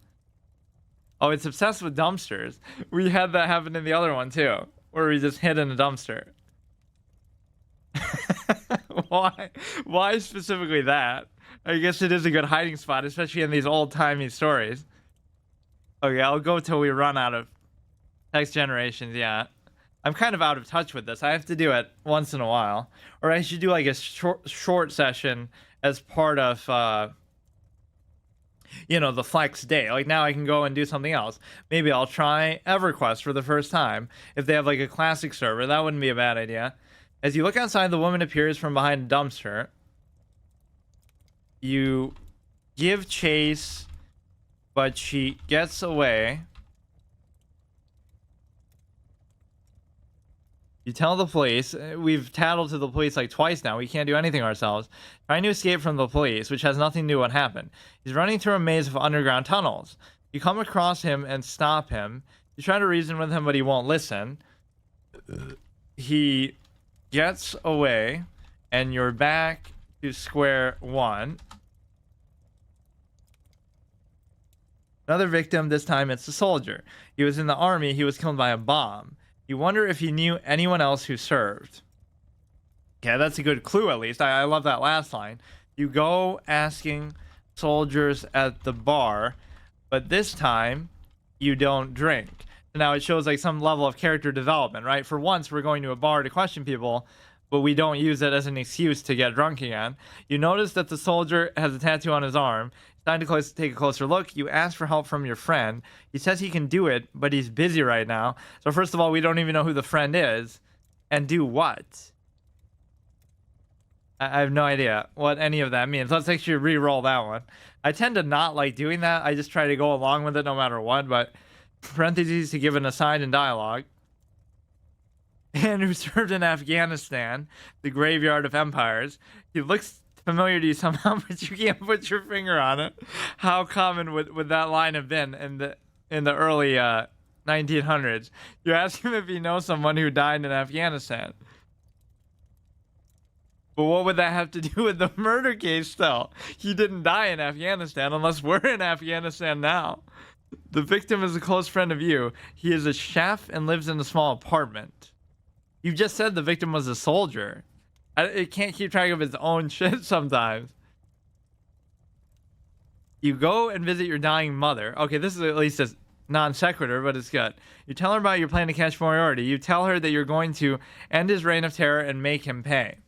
Oh, it's obsessed with dumpsters. We had that happen in the other one, too, where we just hid in a dumpster. Why? Why specifically that? I guess it is a good hiding spot, especially in these old-timey stories. Okay, I'll go till we run out of text generations, yeah. I'm kind of out of touch with this. I have to do it once in a while. Or I should do like a short session as part of, the flex day. Like now I can go and do something else. Maybe I'll try EverQuest for the first time. If they have like a classic server, that wouldn't be a bad idea. As you look outside, the woman appears from behind a dumpster. You give chase, but she gets away. You tell the police. We've tattled to the police like twice now. We can't do anything ourselves. Trying to escape from the police, which has nothing to do with what happened. He's running through a maze of underground tunnels. You come across him and stop him. You try to reason with him, but he won't listen. He gets away, and you're back to square one. Another victim, this time it's a soldier. He was in the army. He was killed by a bomb. You wonder if he knew anyone else who served. Yeah, that's a good clue, at least. I love that last line. You go asking soldiers at the bar, but this time you don't drink. So now it shows like some level of character development, right? For once, we're going to a bar to question people, but we don't use it as an excuse to get drunk again. You notice that the soldier has a tattoo on his arm. It's time to take a closer look. You ask for help from your friend. He says he can do it, but he's busy right now. So first of all, we don't even know who the friend is. And do what? I have no idea what any of that means. Let's actually re-roll that one. I tend to not like doing that. I just try to go along with it no matter what, but parentheses to give an aside in dialogue. And who served in Afghanistan, the graveyard of empires. He looks familiar to you somehow, but you can't put your finger on it. How common would that line have been in the early 1900s? You ask him if he knows someone who died in Afghanistan. But what would that have to do with the murder case still? He didn't die in Afghanistan unless we're in Afghanistan now. The victim is a close friend of you. He is a chef and lives in a small apartment. You just said the victim was a soldier. It can't keep track of its own shit sometimes. You go and visit your dying mother. Okay, this is at least a non sequitur, but it's good. You tell her about your plan to catch Moriarty. You tell her that you're going to end his reign of terror and make him pay.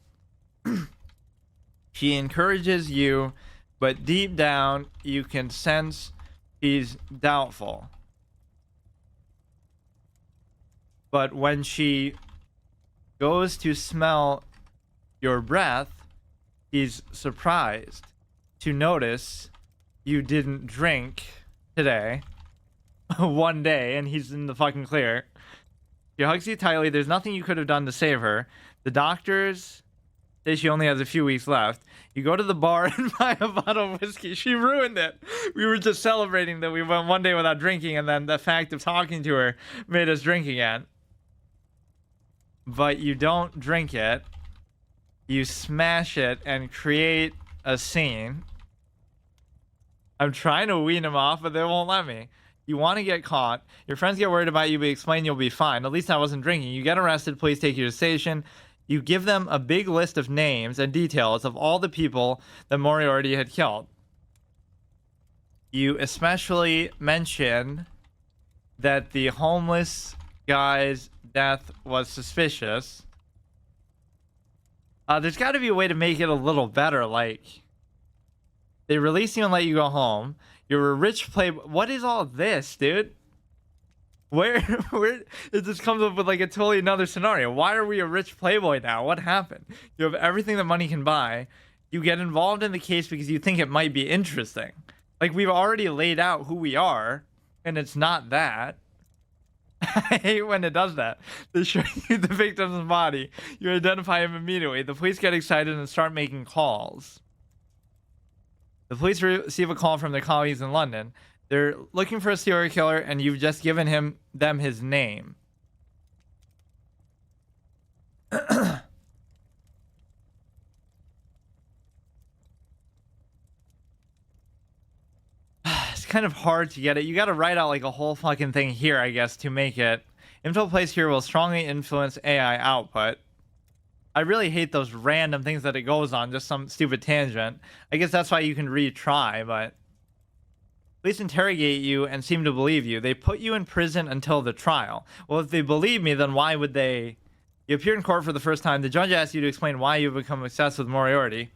She encourages you, but deep down, you can sense he's doubtful. But when she goes to smell your breath, he's surprised to notice you didn't drink today. One day, and he's in the fucking clear. He hugs you tightly. There's nothing you could have done to save her. The doctors say she only has a few weeks left. You go to the bar and buy a bottle of whiskey. She ruined it. We were just celebrating that we went one day without drinking, and then the fact of talking to her made us drink again. But you don't drink it. You smash it and create a scene. I'm trying to wean him off, but they won't let me. You want to get caught. Your friends get worried about you, but explain you'll be fine. At least I wasn't drinking. You get arrested. Police take you to the station. You give them a big list of names and details of all the people that Moriarty had killed. You especially mention that the homeless guy's death was suspicious. There's got to be a way to make it a little better. Like, they release you and let you go home. You're a rich playboy. What is all this, dude? Where it just comes up with like a totally another scenario. Why are we a rich playboy now? What happened? You have everything that money can buy. You get involved in the case because you think it might be interesting. Like, we've already laid out who we are, and it's not that. I hate when it does that. They show you the victim's body. You identify him immediately. The police get excited and start making calls. The police receive a call from their colleagues in London. They're looking for a serial killer, and you've just given them his name. It's kind of hard to get it. You got to write out like a whole fucking thing here, I guess, to make it. Info placed here will strongly influence AI output. I really hate those random things that it goes on, just some stupid tangent. I guess that's why you can retry, but police interrogate you and seem to believe you. They put you in prison until the trial. Well, if they believe me, then why would they? You appear in court for the first time. The judge asks you to explain why you've become obsessed with Moriarty.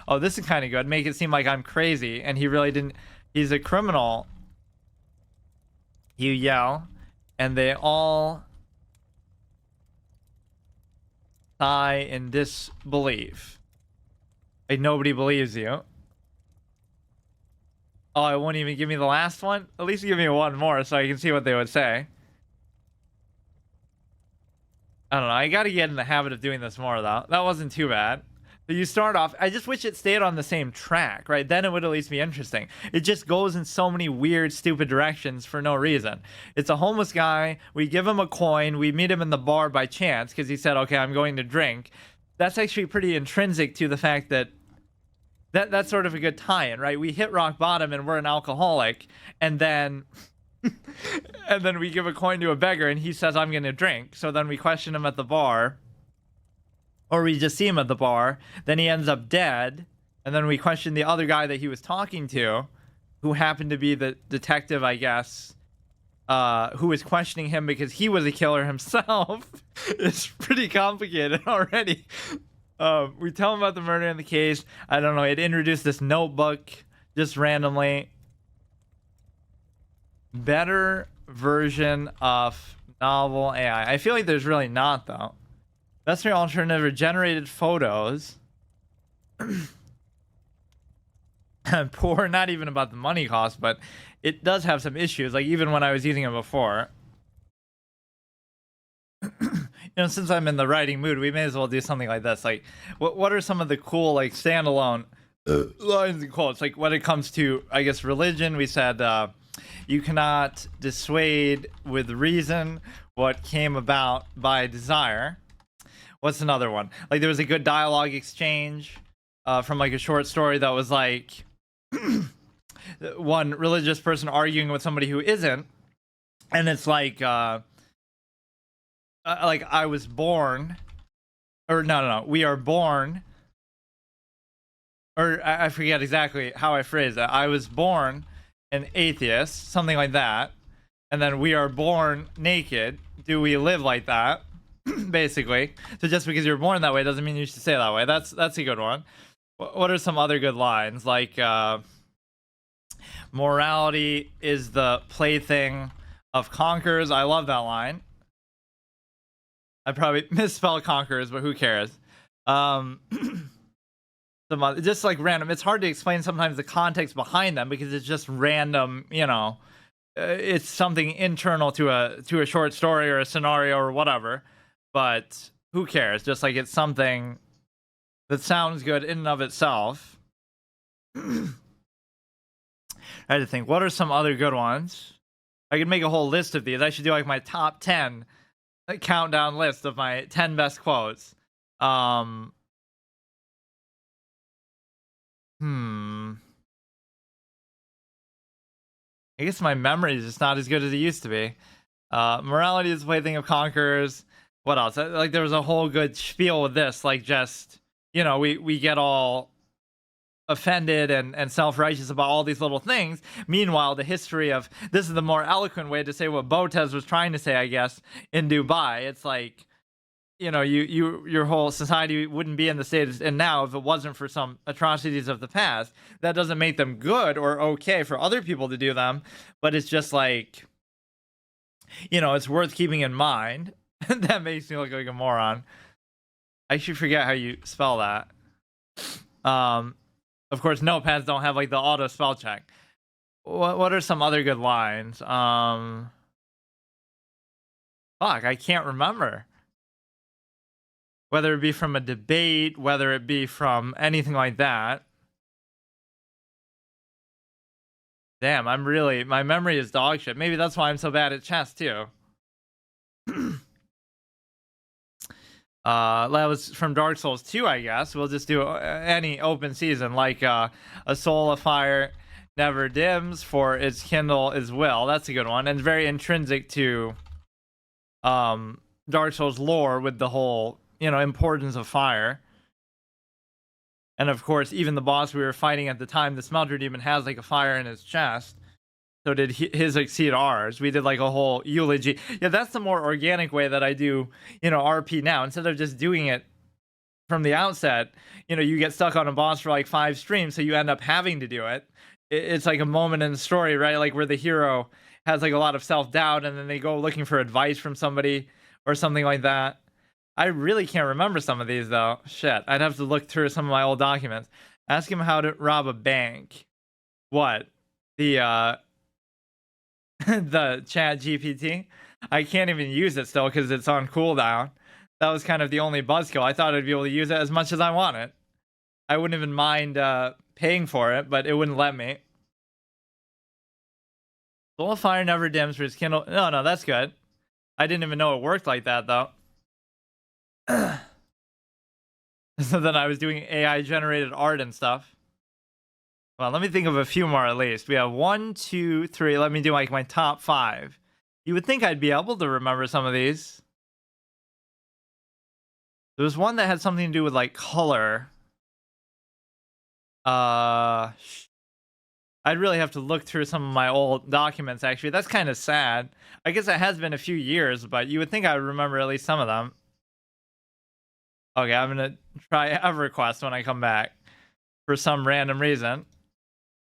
Oh, this is kind of good. Make it seem like I'm crazy, and he really didn't. He's a criminal. You yell, and they all sigh in disbelief. Like nobody believes you. Oh, it won't even give me the last one? At least give me one more so I can see what they would say. I don't know. I gotta get in the habit of doing this more, though. That wasn't too bad. So you start off, I just wish it stayed on the same track, right? Then it would at least be interesting. It just goes in so many weird, stupid directions for no reason. It's a homeless guy. We give him a coin. We meet him in the bar by chance because he said, okay, I'm going to drink. That's actually pretty intrinsic to the fact that that's sort of a good tie-in, right? We hit rock bottom and we're an alcoholic, and then and then we give a coin to a beggar and he says, I'm going to drink. So then we question him at the bar. Or we just see him at the bar, then he ends up dead, and then we question the other guy that he was talking to, who happened to be the detective, I guess, who was questioning him because he was a killer himself. It's pretty complicated already. We tell him about the murder in the case. I don't know, it introduced this notebook just randomly. Better version of novel AI. I feel like there's really not, though. Best for alternative are generated photos. Poor, not even about the money cost, but it does have some issues. Like even when I was using it before. Since I'm in the writing mood, we may as well do something like this. Like, what are some of the cool like standalone lines and quotes? Like when it comes to, I guess, religion, we said you cannot dissuade with reason what came about by desire. What's another one? Like there was a good dialogue exchange from like a short story that was like one religious person arguing with somebody who isn't, and it's like I was born, or no, we are born, or I forget exactly how I phrased that. I was born an atheist, something like that, and then we are born naked. Do we live like that? Basically. So just because you're born that way doesn't mean you should say it that way. That's a good one. What are some other good lines? Like morality is the plaything of conquerors. I love that line. I probably misspelled conquerors, but who cares? Some other, just like random. It's hard to explain sometimes the context behind them because it's just random, it's something internal to a short story or a scenario or whatever. But who cares? Just like it's something that sounds good in and of itself. I had to think, what are some other good ones? I could make a whole list of these. I should do like my top 10 countdown list of my 10 best quotes. I guess my memory is just not as good as it used to be. Morality is the plaything of conquerors. What else? Like there was a whole good spiel with this. Like just, we get all offended and self-righteous about all these little things. Meanwhile, the history of this is the more eloquent way to say what Botez was trying to say, I guess, in Dubai. It's like, your whole society wouldn't be in the state it's in now if it wasn't for some atrocities of the past. That doesn't make them good or okay for other people to do them, but it's just like, it's worth keeping in mind. That makes me look like a moron. I actually forget how you spell that. Of course, notepads don't have like the auto spell check. What are some other good lines? Fuck, I can't remember. Whether it be from a debate, whether it be from anything like that. Damn, my memory is dog shit. Maybe that's why I'm so bad at chess too. That was from Dark Souls 2, I guess. We'll just do any open season, like a soul of fire never dims, for its kindle is will. That's a good one, and very intrinsic to Dark Souls lore with the whole, importance of fire. And of course, even the boss we were fighting at the time, the Smelter Demon, has like a fire in his chest. So did his exceed ours. We did like a whole eulogy. Yeah, that's the more organic way that I do, RP now. Instead of just doing it from the outset, you get stuck on a boss for like 5 streams, so you end up having to do it. It's like a moment in the story, right? Like where the hero has like a lot of self-doubt, and then they go looking for advice from somebody or something like that. I really can't remember some of these though. Shit, I'd have to look through some of my old documents. Ask him how to rob a bank. What? The the ChatGPT. I can't even use it still because it's on cooldown. That was kind of the only buzzkill. I thought I'd be able to use it as much as I want it. I wouldn't even mind paying for it, but it wouldn't let me. Soul of Fire never dims for his Kindle. No, that's good. I didn't even know it worked like that though. So then I was doing AI generated art and stuff. Well, let me think of a few more at least. We have 1, 2, 3. Let me do like my top 5. You would think I'd be able to remember some of these. There was one that had something to do with like color. I'd really have to look through some of my old documents actually. That's kind of sad. I guess it has been a few years, but you would think I would remember at least some of them. Okay, I'm gonna try EverQuest when I come back for some random reason.